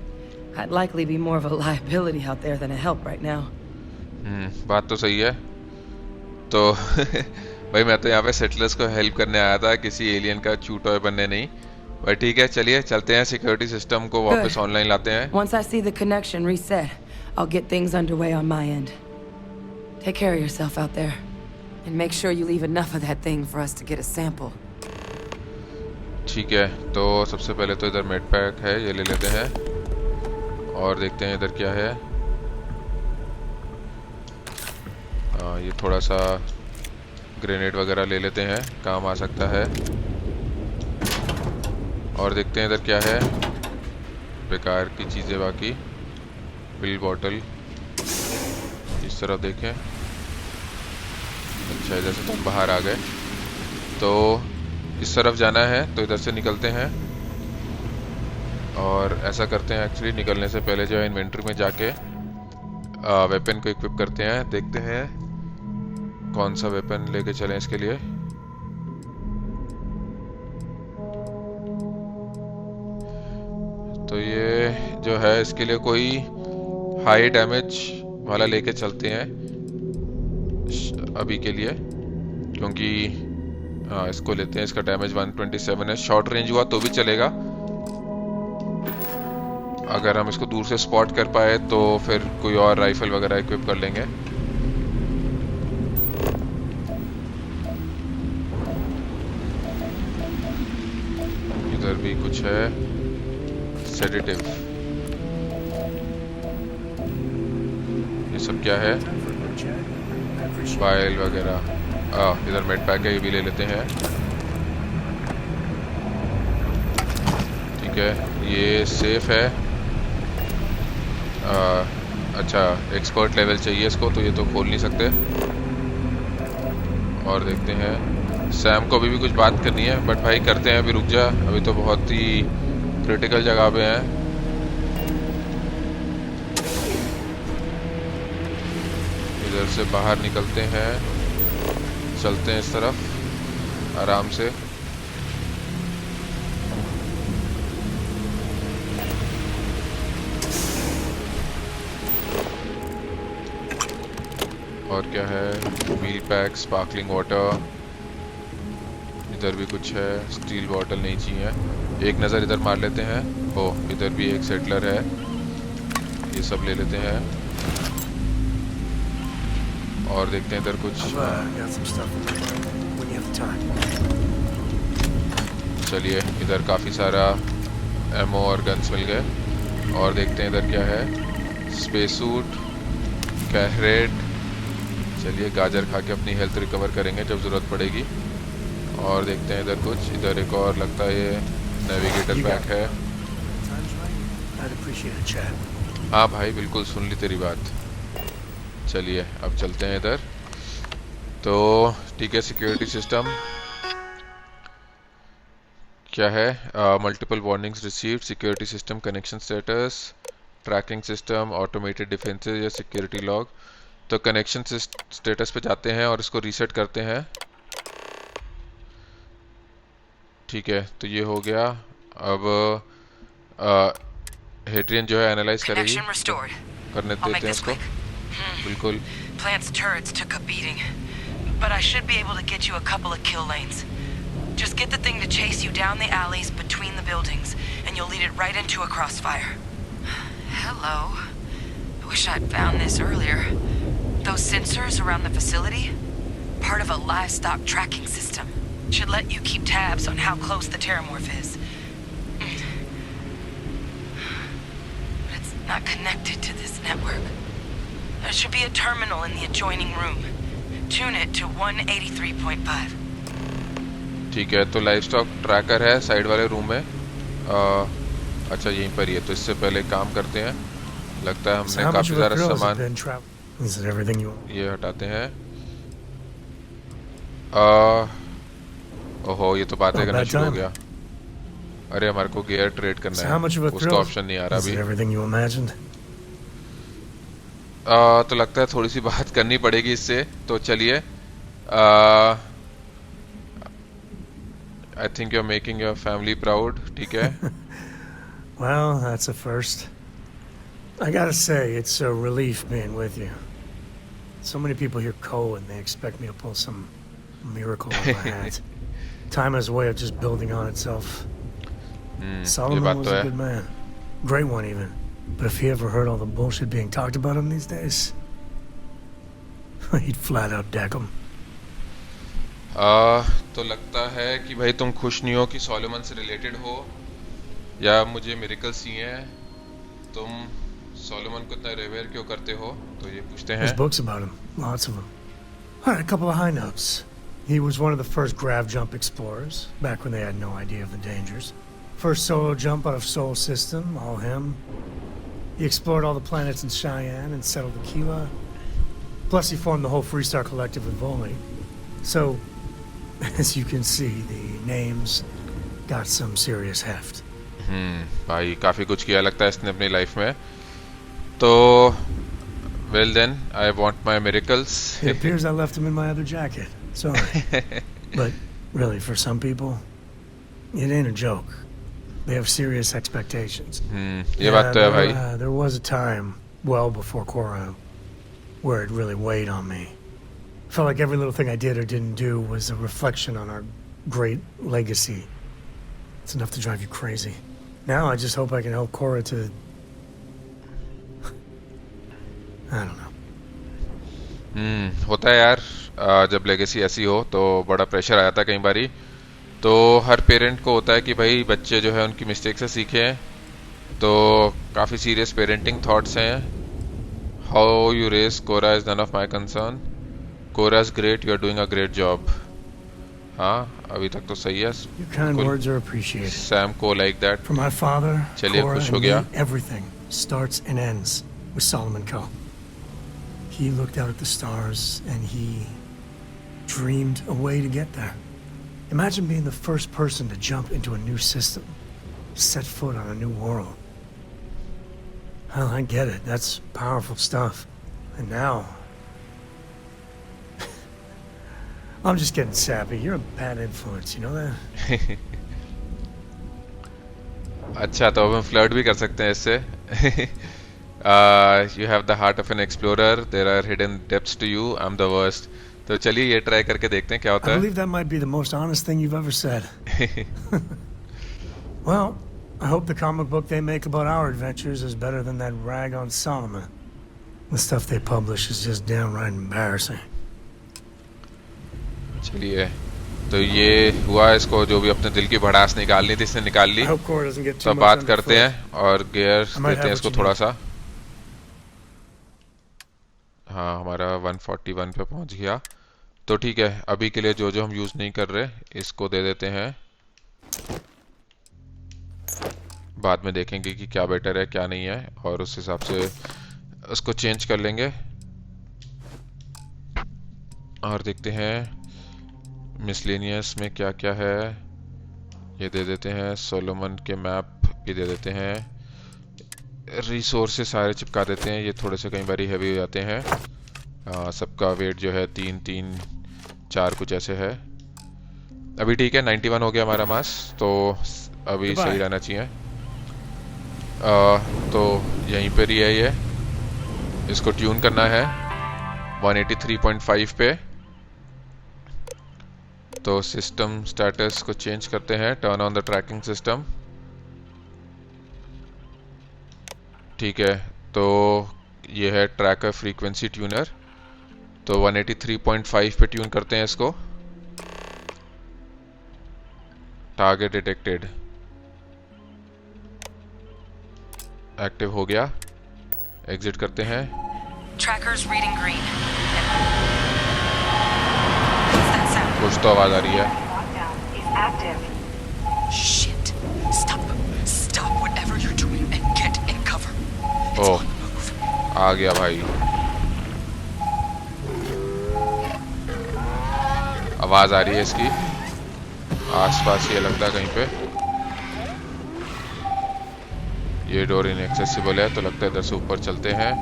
I'd likely be more of a liability out there than a help right now. बात तो सही है. तो भाई मैं तो यहाँ पे सेटलर्स को हेल्प करने आया था, किसी एलियन का चूटॉय बनने नहीं. पर ठीक है, चलिए चलते हैं, सिक्योरिटी सिस्टम को वापस ऑनलाइन लाते हैं. Once I see the connection reset, I'll get things underway on my end. Take care of yourself out there. And make sure you leave enough of that thing for us to get a sample. ठीक है, तो सबसे पहले तो इधर made pack है, ये ले लेते हैं. और देखते हैं इधर क्या है. ये थोड़ा सा ग्रेनेड वगैरह ले लेते हैं, काम आ सकता है. और देखते हैं इधर क्या है, बेकार की चीज़ें बाकी. पिल बॉटल, इस तरफ देखें. अच्छा, इधर से तुम बाहर आ गए, तो इस तरफ जाना है, तो इधर से निकलते हैं. और ऐसा करते हैं, एक्चुअली निकलने से पहले जो है इन्वेंट्री में जाके वेपन को इक्विप करते हैं. देखते हैं कौन सा वेपन लेके चलें इसके लिए. तो ये जो है इसके लिए कोई हाई डैमेज वाला लेके चलते हैं अभी के लिए, क्योंकि इसको लेते हैं. इसका डैमेज 127 है. शॉर्ट रेंज हुआ तो भी चलेगा, अगर हम इसको दूर से स्पॉट कर पाए तो फिर कोई और राइफल वगैरह इक्विप कर लेंगे। इधर भी कुछ है, सेडेटिव। ये सब क्या है? फाइल वगैरह। इधर मेड पैक है, ये भी ले लेते हैं। ठीक है, ये सेफ है। अच्छा, एक्सपर्ट लेवल चाहिए इसको, तो ये तो खोल नहीं सकते। और देखते हैं, सैम को अभी भी कुछ बात करनी है, बट भाई करते हैं, अभी रुक जा, अभी तो बहुत ही क्रिटिकल जगह पे हैं। इधर से बाहर निकलते हैं, चलते हैं इस तरफ आराम से। और क्या है? मील पैक, स्पार्कलिंग वाटर। इधर भी कुछ है, स्टील बॉटल नहीं चाहिए। एक नज़र इधर मार लेते हैं। ओह, इधर भी एक सेटलर है, ये सब ले लेते हैं। और देखते हैं इधर कुछ। चलिए, इधर काफ़ी सारा एमओ और गन्स मिल गए। और देखते हैं इधर क्या है। Space suit, carrot. चलिए, गाजर खा के अपनी हेल्थ रिकवर करेंगे जब ज़रूरत पड़ेगी। और देखते हैं इधर कुछ। इधर एक और लगता है ये नेविगेटर पैक है। हाँ भाई, बिल्कुल सुन ली तेरी बात। चलिए, अब चलते हैं इधर। तो ठीक है, सिक्योरिटी सिस्टम क्या है? Multiple warnings received, security system connection status, tracking system, automated defences या सिक्योरिटी लॉग। तो कनेक्शन स्टेटस पे जाते हैं और इसको रीसेट करते हैं। ठीक है, तो ये हो गया। अब हेड्रियन जो है एनालाइज करेगी, करने देते हैं उसको। बिल्कुल। Plant's turrets took a beating, but I should be able to get you a couple of kill lanes. Just get the thing to chase you down the alleys between the buildings, and you'll lead it right into a crossfire. Hello. I wish I'd found this earlier. Those sensors around the facility? Part of a livestock tracking system. Should let you keep tabs on how close the Terrormorph is. But it's not connected to this network. There should be a terminal in the adjoining room. Tune it to 183.5. ठीक है, तो live stock tracker है side वाले room में। अच्छा, यहीं पर ही है। तो इससे पहले काम करते हैं। लगता है हमने काफी सारा सामान ये हटाते हैं। ओहो, ये तो बातें करना शुरू हो गया। अरे, हमारे को गियर ट्रेड करना है, उसका ऑप्शन नहीं आ रहा अभी। तो लगता है थोड़ी सी बात करनी पड़ेगी इससे। तो चलिए, I think you're making your family proud, ठीक है? Well, that's a first. I gotta say, it's a relief being with you. So many people hear Cole and they expect me to pull some miracle out of my hat. Time has a way of just building on itself. Solomon was a good man. Great one, even. But if he ever heard all the bullshit being talked about him these days, he'd flat out deck him. तो लगता है कि भाई तुम खुश नहीं हो कि सोलोमन से रिलेटेड हो, या मुझे मिरेकल्स ही हैं। तुम सोलोमन को इतना रेवेयर क्यों करते हो? तो ये पूछते हैं। There's books about him, lots of them. All right, a couple of high notes. He was one of the first grav jump explorers, back when they had no idea of the dangers. First solo jump out of Sol System, all him. He explored all the planets in Cheyenne and settled Aquila. Plus, he formed the whole Freestar Collective with Volney. So, as you can see, the names got some serious heft. भाई काफी कुछ किया लगता है इसने अपनी life में। तो well then, I want my miracles. It appears I left him in my other jacket. Sorry. But really, for some people, it ain't a joke. They have serious expectations. ये बात तो है भाई। There was a time, well before Korra, where it really weighed on me. Felt like every little thing I did or didn't do was a reflection on our great legacy. It's enough to drive you crazy. Now I just hope I can help Korra to I don't know. होता है यार। जब legacy ऐसी हो तो बड़ा pressure आ जाता है कई बारी। तो हर पेरेंट को होता है कि भाई बच्चे जो है उनकी मिस्टेक से सीखें। तो काफ़ी सीरियस पेरेंटिंग थॉट्स हैं। How you raise Kora is none of my concern, Kora is great, you are doing a great job. हाँ, अभी तक तो सही है। Your kind words are appreciated. Sam को like that. For my father, चलिए, Cora, खुश हो and गया। me, everything starts and ends with Solomon Co. He looked out at the stars and he dreamed a way to get there. Imagine being the first person to jump into a new system, set foot on a new world. Hell, I get it. That's powerful stuff. And now, I'm just getting sappy. You're a bad influence, you know that? अच्छा, तो अब हम flirt भी कर सकते हैं इससे। You have the heart of an explorer, there are hidden depths to you, I am the worst. तो चलिए ये ट्राई करके देखते हैं क्या होता I है। believe that might be the most honest thing you've ever said. Well, I hope the comic book they make about our adventures is better than that rag on Solomon. The stuff they publish is just downright embarrassing. चलिए, तो ये हुआ, इसको जो भी अपने दिल की भड़ास निकालनी थी इसने निकाल ली। I hope Cora doesn't get तो too अब much बात करते underfoot. हैं और गियर I might देते हैं have इसको what you थोड़ा need. सा। हाँ, हमारा 141 पे पहुंच गया। तो ठीक है, अभी के लिए जो जो हम यूज़ नहीं कर रहे इसको दे देते हैं। बाद में देखेंगे कि क्या बेटर है क्या नहीं है, और उस हिसाब से उसको चेंज कर लेंगे। और देखते हैं मिसलेनियस में क्या क्या है। ये दे देते हैं, सोलोमन के मैप भी दे देते हैं, रिसोर्सेस सारे चिपका देते हैं। ये थोड़े से कई बारी हैवी हो जाते हैं। सबका वेट जो है 3, 4 कुछ ऐसे है। अभी ठीक है, 91 हो गया हमारा मास, तो अभी सही रहना चाहिए। तो यहीं पर ही है ये, इसको ट्यून करना है 183.5 पे। तो सिस्टम स्टेटस को चेंज करते हैं, turn on the tracking system. ठीक है, तो ये है ट्रैकर फ्रीक्वेंसी ट्यूनर। तो 183.5 पे ट्यून करते हैं इसको। टारगेट डिटेक्टेड, एक्टिव हो गया। एग्जिट करते हैं। Tracker's reading green. What's that sound? कुछ तो आवाज आ रही है। Lockdown is active. Shit. Stop whatever you're doing and get in cover. It's oh, on the move. आ गया भाई। आवाज आ रही है इसकी, आसपास ये लगता है कहीं पे। ये डोर इनएक्सेसिबल है, तो लगता है इधर से ऊपर चलते हैं।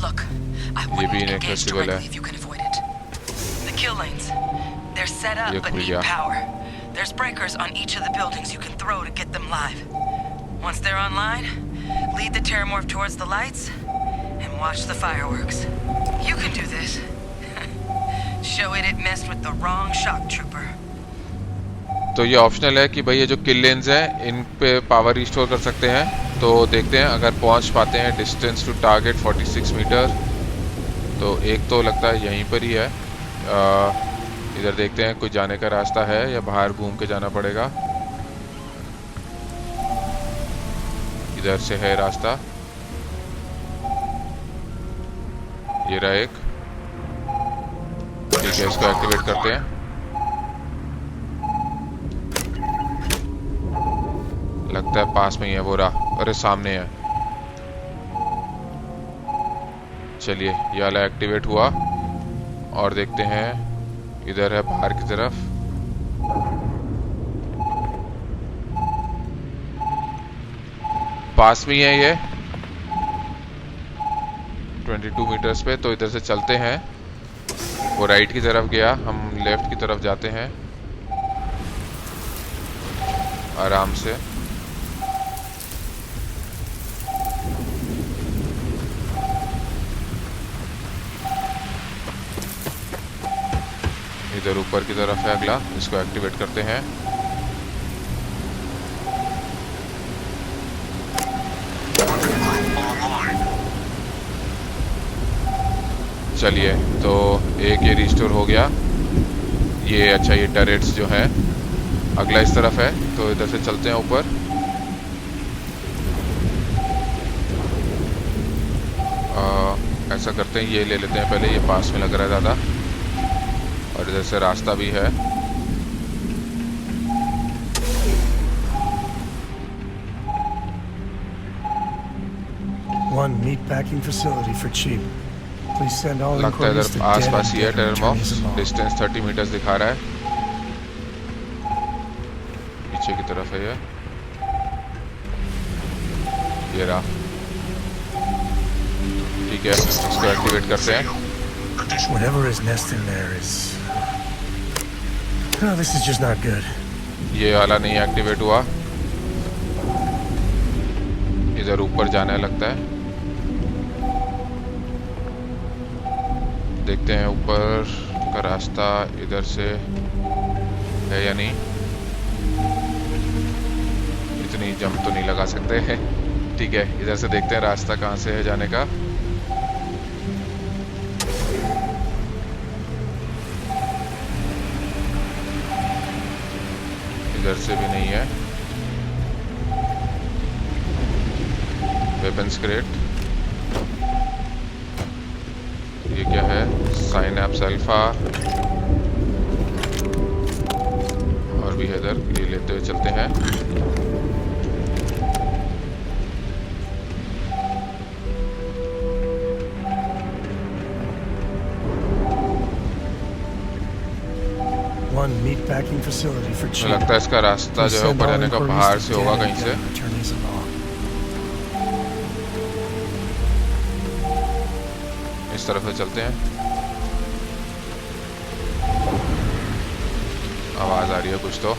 Look, I ये wouldn't भी engage inaccessible है। directly if you can avoid it. The kill lanes. They're set up ये but खुल need गया। power. There's breakers on each of the buildings you can throw to get them live. Once they're online, lead the Terrormorph towards the lights and watch the fireworks. You can do this. Show it messed with the wrong shock trooper. तो ये optional है कि भाई ये जो किल lens हैं इन पे power restore कर सकते हैं। तो देखते हैं अगर पहुंच पाते हैं। Distance to target 46 metre. तो एक तो लगता है यहीं पर ही है। इधर देखते हैं कोई जाने का रास्ता है या बाहर घूम के जाना पड़ेगा। इधर से है रास्ता, ये रहा एक। ठीक है, इसको एक्टिवेट करते हैं। लगता है पास में ही है वो रहा, अरे सामने है। चलिए, ये वाला एक्टिवेट हुआ और देखते हैं इधर है बाहर की तरफ। पास में ही है ये 22 मीटर्स पे। तो इधर से चलते हैं। वो राइट की तरफ गया, हम लेफ्ट की तरफ जाते हैं आराम से। इधर ऊपर की तरफ है अगला, इसको एक्टिवेट करते हैं। चलिए, तो एक ये रिस्टोर हो गया। ये अच्छा, ये टरेट्स जो है अगला इस तरफ है, तो इधर से चलते हैं ऊपर। ऐसा करते हैं, ये ले लेते हैं पहले, ये पास में लग रहा है ज़्यादा, और इधर से रास्ता भी है। One meatpacking facility for cheap. Please send all लगता है inquiries इधर to आसपास ही है dead टेररमॉर्फ। डिस्टेंस 30 मीटर्स दिखा रहा है, पीछे की तरफ है ये रहा। ठीक है, इसको एक्टिवेट करते हैं। Whatever is nesting there is... No, this is just not good. ये वाला नहीं एक्टिवेट हुआ, इधर ऊपर जाने लगता है। देखते हैं ऊपर का रास्ता इधर से है या नहीं। इतनी जंप तो नहीं लगा सकते हैं। ठीक है, इधर से देखते हैं रास्ता कहाँ से है जाने का। इधर से भी नहीं है। वेपन्स क्रेट, ये क्या है? साइनैप्स अल्फा, और भी है इधर, ये लेते हुए चलते हैं। One meatpacking facility for मुझे cheap. लगता है इसका रास्ता जो है ऊपर जाने का बाहर से होगा कहीं से। इस तरफ से चलते हैं। आवाज आ रही है कुछ तो।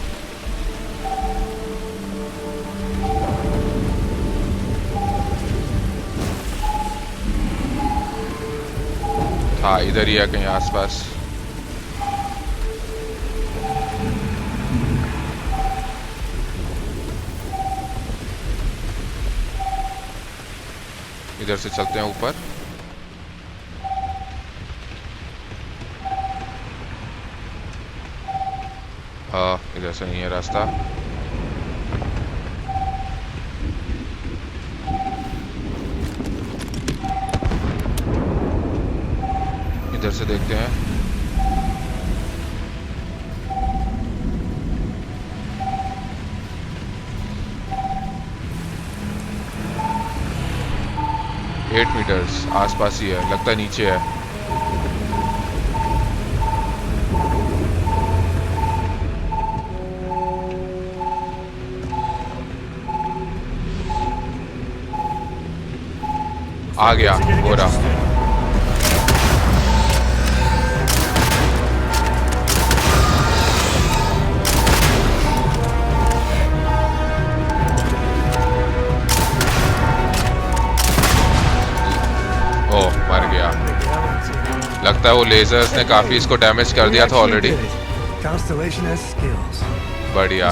हाँ, इधर ही है कहीं आसपास। इधर से चलते हैं ऊपर। हाँ, इधर से नहीं है रास्ता। इधर से देखते हैं। एट मीटर्स आसपास ही है, लगता है नीचे है। आ गया, हो रहा। ओह, मर गया। लगता है वो लेजर्स ने काफी इसको डैमेज कर दिया था ऑलरेडी। बढ़िया।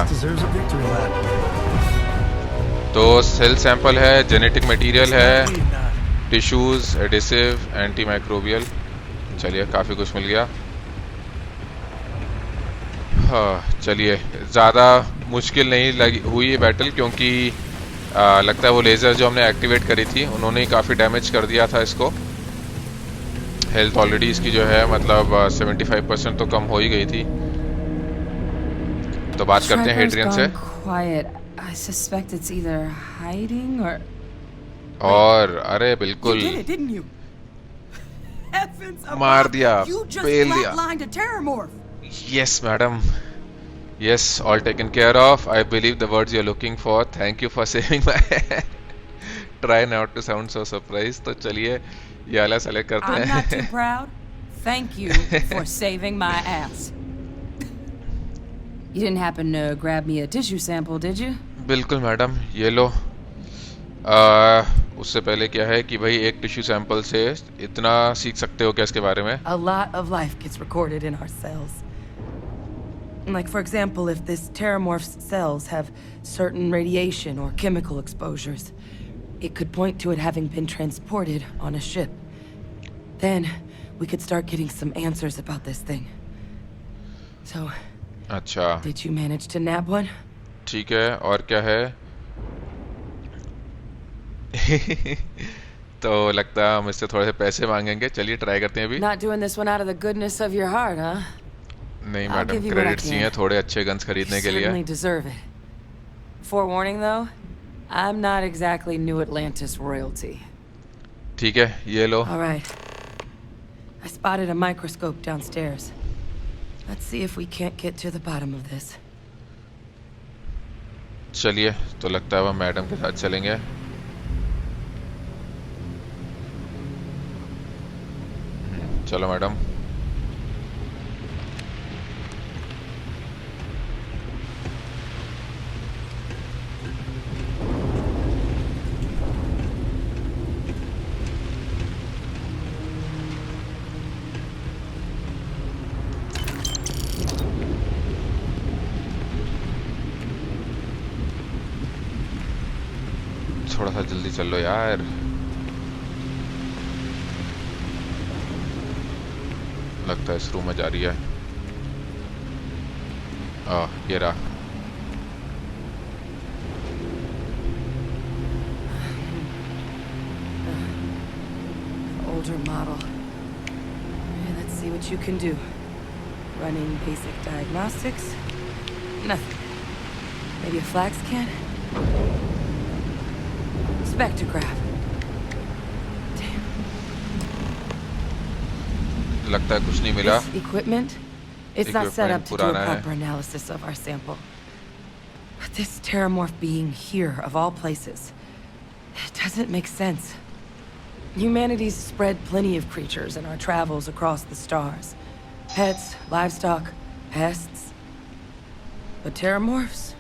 तो सेल सैंपल है, जेनेटिक मटेरियल है, टिश्यूज, एडिसिव, एंटी माइक्रोबियल। चलिए, काफ़ी कुछ मिल गया। हाँ, चलिए, ज़्यादा मुश्किल नहीं लगी हुई ये बैटल, क्योंकि लगता है वो लेज़र जो हमने एक्टिवेट करी थी उन्होंने ही काफ़ी डैमेज कर दिया था इसको। हेल्थ ऑलरेडी इसकी जो है मतलब 75% तो कम हो ही गई थी। तो बात करते हैं हेड्रियन से। I suspect it's either hiding or... और अरे बिल्कुल मार दिया, पेल दिया। Yes madam, yes, all taken care of. I believe the words you are looking for. Thank you for saving my try not to sound so surprise. तो चलिए ये वाला सेलेक्ट करते हैं। I'm not too proud. Thank you for saving my ass. You didn't happen to grab me a tissue sample, did you? बिल्कुल madam, ये लो। उससे पहले क्या है कि भाई एक टिश्यू सैंपल से इतना सीख सकते हो क्या इसके बारे में? A lot of life gets recorded in our cells. Like, for example, if this Terrormorph's cells have certain radiation or chemical exposures, it could point to it having been transported on a ship. Then, we could start getting some answers about this thing. So, अच्छा did you manage to nab one? ठीक है और क्या है तो लगता है हम इससे थोड़े से पैसे मांगेंगे चलिए ट्राई करते हैं अभी Not doing this one out of the goodness of your heart, huh? नहीं I'll madam give you what I credit can. चाहिए थोड़े अच्छे गन्स You खरीदने के लिए certainly deserve it. Forewarning, though, I'm not exactly New Atlantis royalty. ठीक है ये लो All right. I spotted a microscope downstairs. Let's see if we can't get to the bottom of this. चलिए तो लगता है हम मैडम के साथ चलेंगे चलो मैडम थोड़ा सा जल्दी चल लो यार लगता है इस रूम में जा रही है ये रहा Older model. Okay, let's see what you can do. Running basic diagnostics. Nothing. Maybe a flax can? Spectrograph. Damn. लगता है कुछ नहीं मिला This equipment? It's not set up to do a पुराना है proper analysis of our sample. But this Terrormorph being here, of all places, it doesn't make sense. Humanity's spread plenty of creatures in our travels across the stars. Pets, livestock, pests. But Terrormorphs?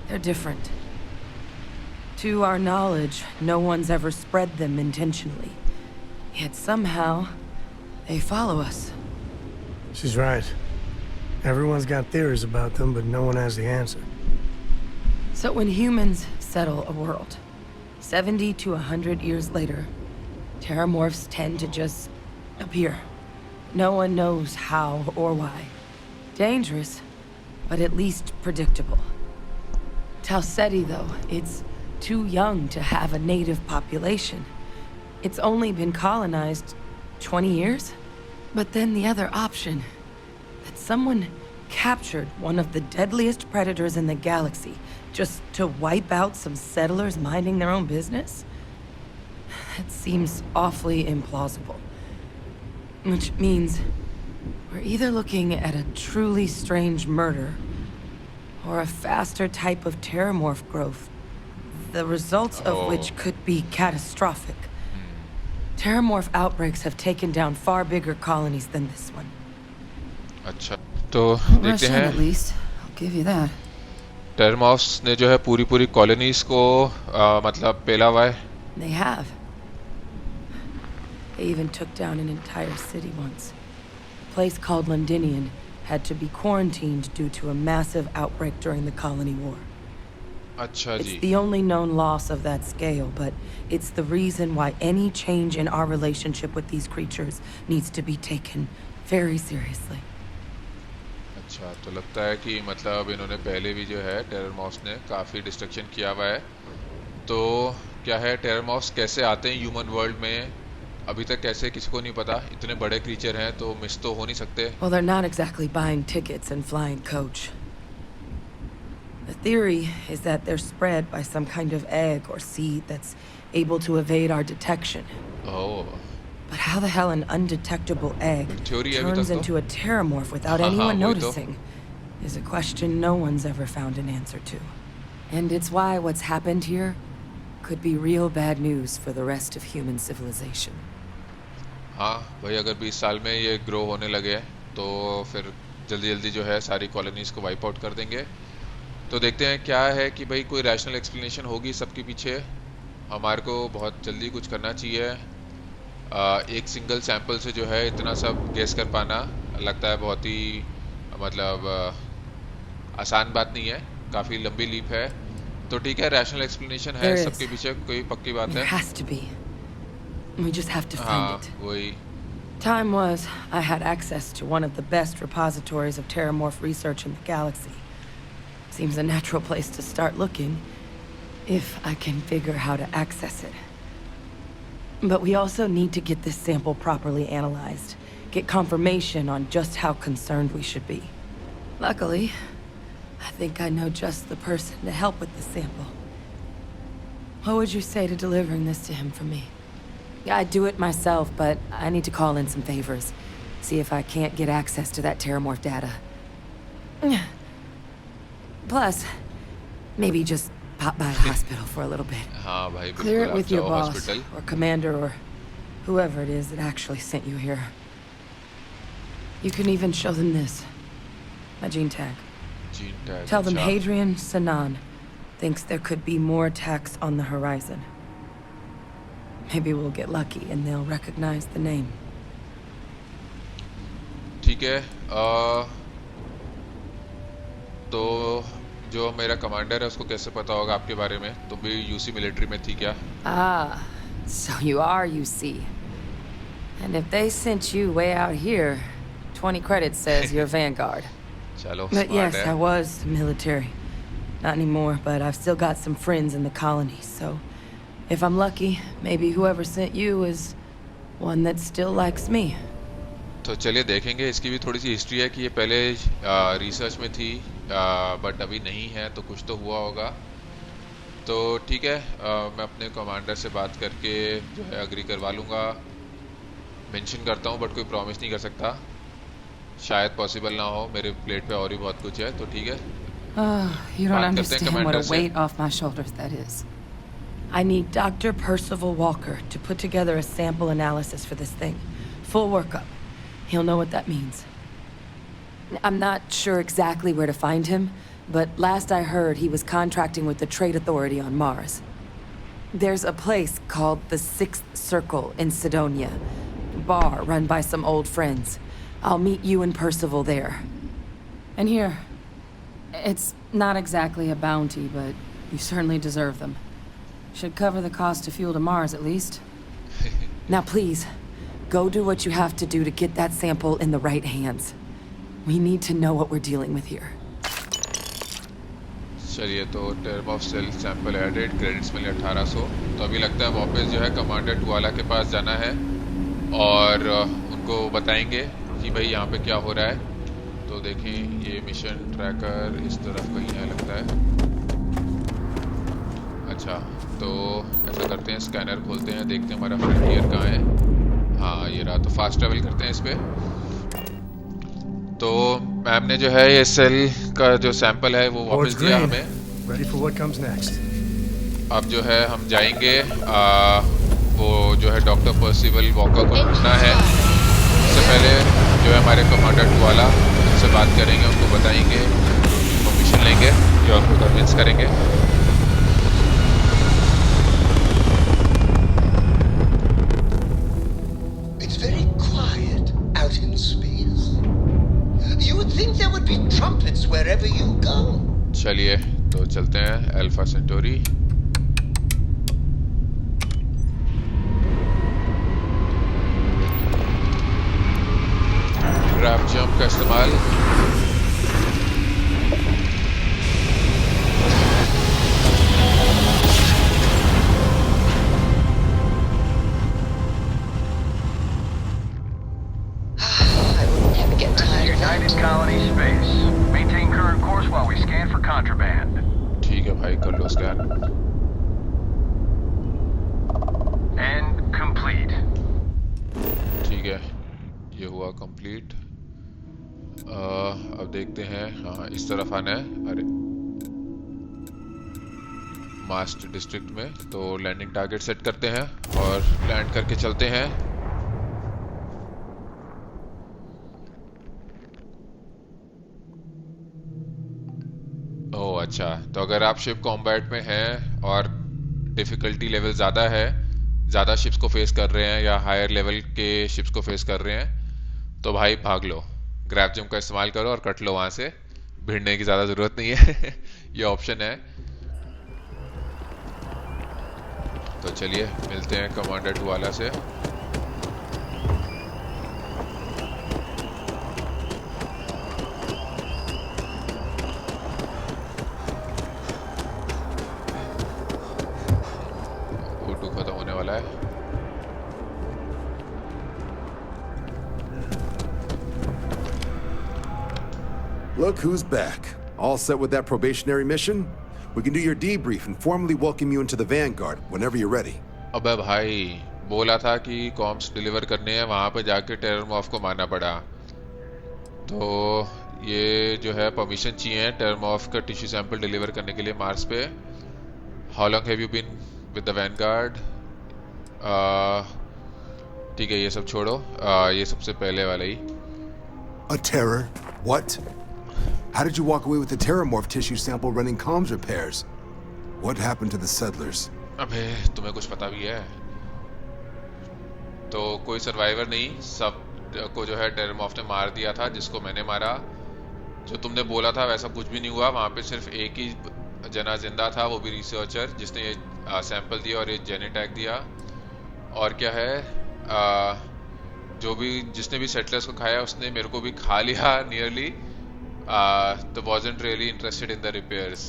They're different. To our knowledge, no one's ever spread them intentionally. Yet somehow, they follow us. She's right. Everyone's got theories about them, but no one has the answer. So when humans settle a world, 70 to 100 years later, Terrormorphs tend to just appear. No one knows how or why. Dangerous, but at least predictable. Talseti, though, it's too young to have a native population. It's only been colonized 20 years? But then the other option, that someone captured one of the deadliest predators in the galaxy just to wipe out some settlers minding their own business? That seems awfully implausible. Which means we're either looking at a truly strange murder or a faster type of Terrormorph growth, the results of which could be catastrophic. Terrormorph outbreaks have taken down far bigger colonies than this one. अच्छा तो देखते हैं At least, I'll give you that. टेरमॉर्फ्स ने जो है पूरी colonies को मतलब पेला हुआ है They have. They even took down an entire city once. A place called Londinian had to be quarantined due to a massive outbreak during the colony war. अच्छा जी It's the only known loss of that scale, but it's the reason why any change in our relationship with these creatures needs to be taken very seriously. अच्छा तो लगता है कि मतलब इन्होंने पहले भी जो है टेररमॉर्फ्स ने काफ़ी डिस्ट्रक्शन किया हुआ है तो क्या है टेररमॉर्फ्स कैसे आते हैं ह्यूमन वर्ल्ड में अभी तक कैसे किसी को नहीं पता इतने बड़े क्रीचर हैं तो मिस तो हो नहीं सकते Well, they're not exactly buying tickets and flying coach. The theory is that they're spread by some kind of egg or seed that's able to evade our detection. Oh. But how the hell an undetectable egg turns into a Terrormorph without anyone noticing is a question no one's ever found an answer to. And it's why what's happened here could be real bad news for the rest of human civilization. हाँ भाई अगर 20 साल में ये grow होने लगे तो फिर जल्दी जो है सारी कॉलोनीज को वाइप आउट कर देंगे तो देखते हैं क्या है कि भाई कोई रैशनल एक्सप्लेनेशन होगी सबके पीछे हमारे को बहुत जल्दी कुछ करना चाहिए एक सिंगल सैंपल से जो है इतना सब गेस कर पाना लगता है बहुत ही मतलब आसान बात नहीं है काफ़ी लंबी लीप है तो ठीक है रैशनल एक्सप्लेनेशन है सबके पीछे कोई पक्की बात है We just have to find it. वही Time was, I had access to one of the best repositories of Terrormorph research in the galaxy. Seems a natural place to start looking, if I can figure how to access it. But we also need to get this sample properly analyzed, get confirmation on just how concerned we should be. Luckily, I think I know just the person to help with the sample. What would you say to delivering this to him for me? I'd do it myself, but I need to call in some favors. See if I can't get access to that Terrormorph data. Plus, maybe just pop by the hospital for a little bit. हाँ भाई Clear बिल्कुल it आप with your जाओ boss, hospital. or commander, or whoever it is that actually sent you here. You can even show them this. My gene tag. Gene tag. Tell them अच्छा. Hadrian Sanan thinks there could be more attacks on the horizon. Maybe we'll get lucky and they'll recognize the name. ठीक है. तो जो मेरा commander है उसको कैसे पता होगा आपके बारे में? तुम भी यूसी मिलिट्री में थी क्या? Ah, so you are UC. And if they sent you way out here, 20 credits says you're Vanguard. चलो But smart yes, है. I was military. Not anymore, but I've still got some friends in the colonies, so if I'm lucky, maybe whoever sent you is one that still likes me. तो चलिए देखेंगे. इसकी भी थोड़ी सी history है कि ये पहले रिसर्च में थी बट अभी नहीं है, तो कुछ तो हुआ होगा. तो ठीक है, मैं अपने कमांडर से बात करके जो है अग्री करवा लूँगा. मेंशन करता हूँ बट कोई प्रॉमिस नहीं कर सकता. शायद पॉसिबल ना हो, मेरे प्लेट पे और भी बहुत कुछ है. तो ठीक है. You don't बात करते हैं understand what कमांडर a से. weight off my shoulders that is. I need Dr. Percival Walker to put together a sample analysis for this thing. Full workup. He'll know what that means. I'm not sure exactly where to find him, but last I heard he was contracting with the Trade Authority on Mars. There's a place called the Sixth Circle in Sidonia. Bar run by some old friends. I'll meet you and Percival there. And here. It's not exactly a bounty, but you certainly deserve them. Should cover the cost of fuel to Mars, at least. Now please, go do what you have to do to get that sample in the right hands. We need to know what we're dealing with here. चलिए, तो टेरमॉर्फ cell sample added, credits मिले 1800. तो अभी लगता है वापस जो है कमांडर टुवाला के पास जाना है और उनको बताएंगे कि भाई यहाँ पे क्या हो रहा है. तो देखें, ये मिशन ट्रैकर इस तरफ कहीं है लगता है. अच्छा, तो ऐसा करते हैं, स्कैनर खोलते हैं, देखते हैं हमारा फ्रंटियर कहाँ है. हाँ, ये रहा. तो फास्ट ट्रैवल करते हैं इस पे. तो मैम ने जो है ये सेल का जो सैंपल है वो वापस दिया हमें. Ready for what comes next. अब जो है हम जाएंगे, वो जो है डॉक्टर पर्सिवल वॉकर को ढूंढना है. उससे पहले जो है हमारे कमांडर टुवाला, उनसे बात करेंगे, उनको बताएंगे, परमिशन लेंगे या उनको कन्विंस करेंगे. It's very quiet out in space. You would think there would be trumpets wherever you go. चलिए, तो चलते हैं अल्फा सेंटोरी. ग्रैब जंप का इस्तेमाल. I will never get tired of that. United Colonies space. Maintain current course while we scan for contraband. ठीक है भाई, कर लो स्कैन. And complete. ठीक है, ये हुआ कंप्लीट. अब देखते हैं. हाँ, इस तरफ आना है. अरे, मास्ट डिस्ट्रिक्ट में. तो लैंडिंग टारगेट सेट करते हैं और लैंड करके चलते हैं. ओह अच्छा, तो अगर आप शिप कॉम्बैट में हैं और डिफिकल्टी लेवल ज़्यादा है, ज़्यादा शिप्स को फेस कर रहे हैं या हायर लेवल के शिप्स को फेस कर रहे हैं, तो भाई भाग लो. ग्रैब जंप का इस्तेमाल करो और कट लो वहाँ से. भिड़ने की ज़्यादा ज़रूरत नहीं है. ये ऑप्शन है. तो चलिए मिलते हैं कमांडर टुवाला से. Look who's back. All set with that probationary mission? We can do your debrief and formally welcome you into the Vanguard whenever you're ready. अबे भाई बोला था कि कॉम्स डिलीवर करने हैं, वहां पे जाके टेररमॉर्फ को मारना पड़ा। तो ये जो है परमिशन चाहिए टेररमॉर्फ का टिश्यू सैंपल डिलीवर करने के लिए मार्स पे। How long have you been with the Vanguard? ठीक है, ये सब छोड़ो। ये सबसे पहले वाला ही। A terror? What? How did you walk away with the Terrormorph tissue sample running comms repairs? What happened to the settlers? अबे तुम्हें कुछ पता भी है? तो कोई सर्वाइवर नहीं, सब को जो है टेररमॉर्फ ने मार दिया था, जिसको मैंने मारा। जो तुमने बोला था वैसा कुछ भी नहीं हुआ। वहां पे सिर्फ एक ही जना जिंदा था, वो भी रिसर्चर, जिसने ये सैंपल दिया और ये जेनेटैग दिया। और क्या है, जो भी जिसने भी सेटलर्स को खाया उसने मेरे को भी खा लिया नियरली। तो wasn't really interested in the repairs।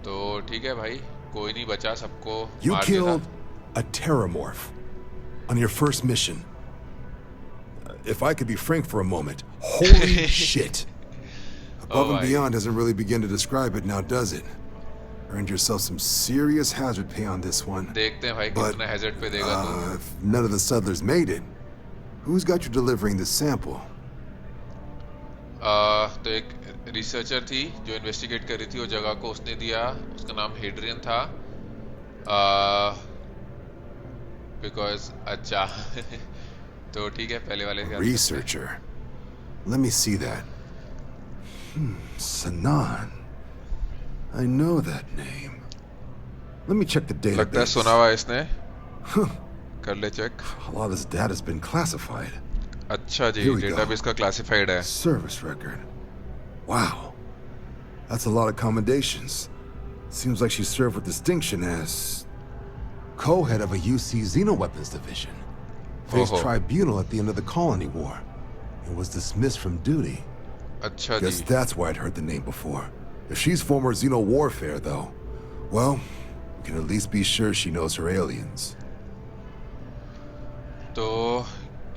तो ठीक है भाई, कोई नहीं बचा, सबको You मार दिया killed था। a Terrormorph on your first mission. If I could be frank for a moment, holy shit. Above and beyond doesn't really begin to describe it now, does it? Earned yourself some serious hazard pay on this one. देखते हैं भाई कितना hazard पे देगा तू। If none of the settlers made it, who's got you delivering this sample? तो एक researcher थी जो इन्वेस्टिगेट कर रही थी वो जगह को, उसने दिया। उसका नाम हेड्रियन था। बिकॉज अच्छा तो ठीक है, पहले वाले Researcher. Let me see that. Sanan. I know that name. Let me check the database. लगता है सुना हुआ इसने। कर ले check. A lot of this data's been classified. अच्छा जी, डेटाबेस का क्लासिफाइड है। Service record. Wow. That's a lot of commendations. Seems like she served with distinction as co-head of a UC Xenoweapons division. Faced tribunal at the end of the Colony War and was dismissed from duty. अच्छा Guess जी। that's why I'd heard the name before. If she's former Xenowarfare, though, well, we can at least be sure she knows her aliens. तो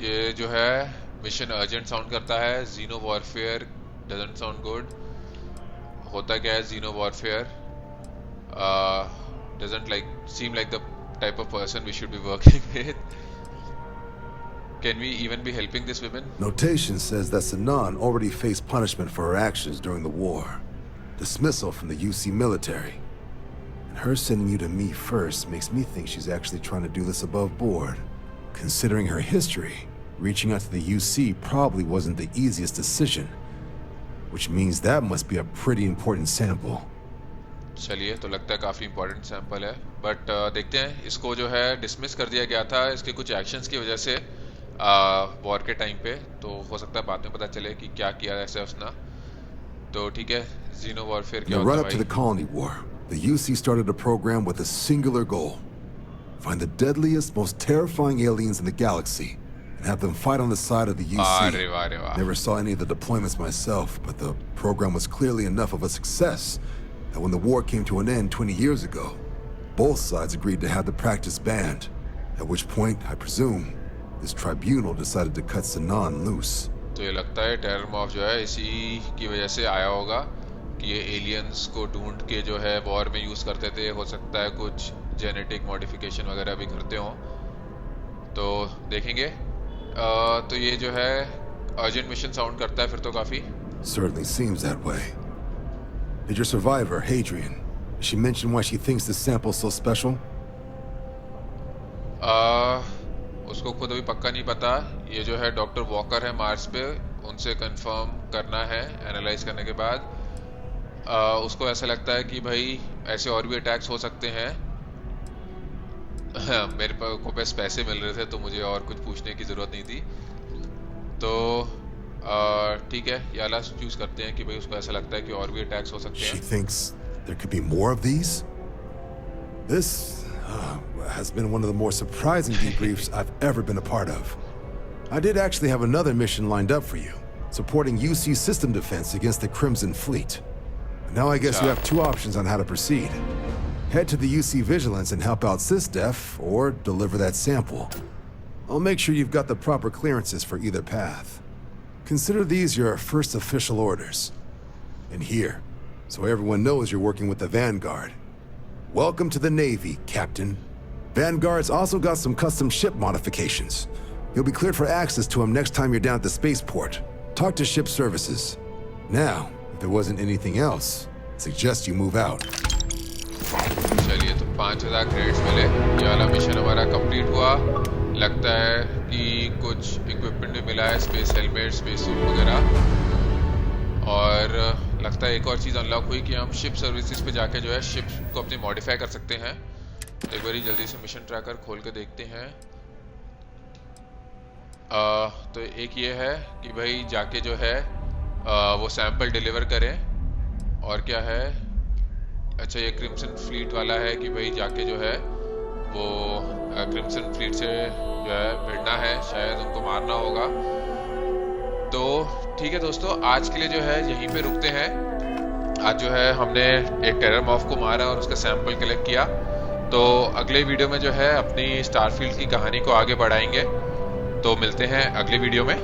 ये जो है mission urgent sound करता है। Geno warfare doesn't sound good. होता क्या है, geno warfare doesn't seem like the type of person we should be working with. Can we even be helping this woman? Notation says that Sanan already faced punishment for her actions during the war. Dismissal from the UC military. And her sending you to me first makes me think she's actually trying to do this above board. Considering her history, reaching out to the UC probably wasn't the easiest decision. Which means that must be a pretty important sample. चलिए, तो लगता है काफी important sample है। But देखते हैं। इसको जो है डिसमिस कर दिया गया था इसके कुछ एक्शंस की वजह से वॉर के टाइम पे। तो हो सकता है बाद में पता चले कि क्या किया ऐसे उसने। तो ठीक है, जीनो वॉरफेयर क्या होता है भाई? Right up to the Colony War, the UC started a program with a singular goal. Find the deadliest, most terrifying aliens in the galaxy and have them fight on the side of the UC. Never saw any of the deployments myself, but the program was clearly enough of a success that when the war came to an end 20 years ago, both sides agreed to have the practice banned, at which point, I presume, this tribunal decided to cut Sanan loose. तो ये लगता है टेररमॉर्फ जो है इसी की वजह से आया होगा कि ये एलियंस को ढूंढ के जो है वॉर में यूज करते थे। हो सकता है कुछ जेनेटिक मॉडिफिकेशन वगैरह भी करते हो। तो देखेंगे। तो ये जो है अर्जेंट मिशन साउंड करता है फिर तो काफी। Certainly seems that way. Did your survivor, Hadrian, did she mention why she thinks this sample's so special? उसको खुद अभी पक्का नहीं पता। ये जो है डॉक्टर वॉकर है मार्स पे, उनसे कंफर्म करना है एनालाइज करने के बाद। उसको ऐसा लगता है कि भाई ऐसे और भी अटैक्स हो सकते हैं। मेरे को बस पैसे मिल रहे थे तो मुझे और कुछ पूछने की जरूरत नहीं थी। तो ठीक है, याला चूज करते हैं कि भाई उसको ऐसा लगता है कि और भी अटैक्स हो सकते हैं। She thinks there could be more of these? This has been one of the more surprising debriefs I've ever been a part of. I did actually have another mission lined up for you, supporting UC system defense against the Crimson Fleet. Now I guess you have two options on how to proceed. Head to the UC Vigilance and help out SysDef, or deliver that sample. I'll make sure you've got the proper clearances for either path. Consider these your first official orders. And here, so everyone knows you're working with the Vanguard. Welcome to the Navy, Captain. Vanguard's also got some custom ship modifications. You'll be cleared for access to them next time you're down at the spaceport. Talk to ship services. Now, if there wasn't anything else, I suggest you move out. चलिए तो 5000 credits मिले। ये वाला mission हमारा complete हुआ। लगता है कि कुछ इक्विपमेंट भी मिला है, स्पेस हेलमेट, स्पेस सूट वगैरह। और लगता है एक और चीज़ अनलॉक हुई कि हम शिप सर्विसेज पे जाके जो है शिप को अपनी मॉडिफाई कर सकते हैं। तो एक बारी जल्दी से मिशन ट्रैकर खोल के देखते हैं। तो एक ये है कि भाई जाके जो है वो सैंपल डिलीवर करें। और क्या है, अच्छा ये क्रिम्सन फ्लीट वाला है कि भाई जाके जो है वो क्रिम्सन फ्लीट से जो है भिड़ना है, शायद उनको मारना होगा। तो ठीक है दोस्तों, आज के लिए जो है यहीं पे रुकते हैं। आज जो है हमने एक टेररमॉर्फ को मारा और उसका सैंपल कलेक्ट किया। तो अगले वीडियो में जो है अपनी स्टारफील्ड की कहानी को आगे बढ़ाएंगे। तो मिलते हैं अगले वीडियो में।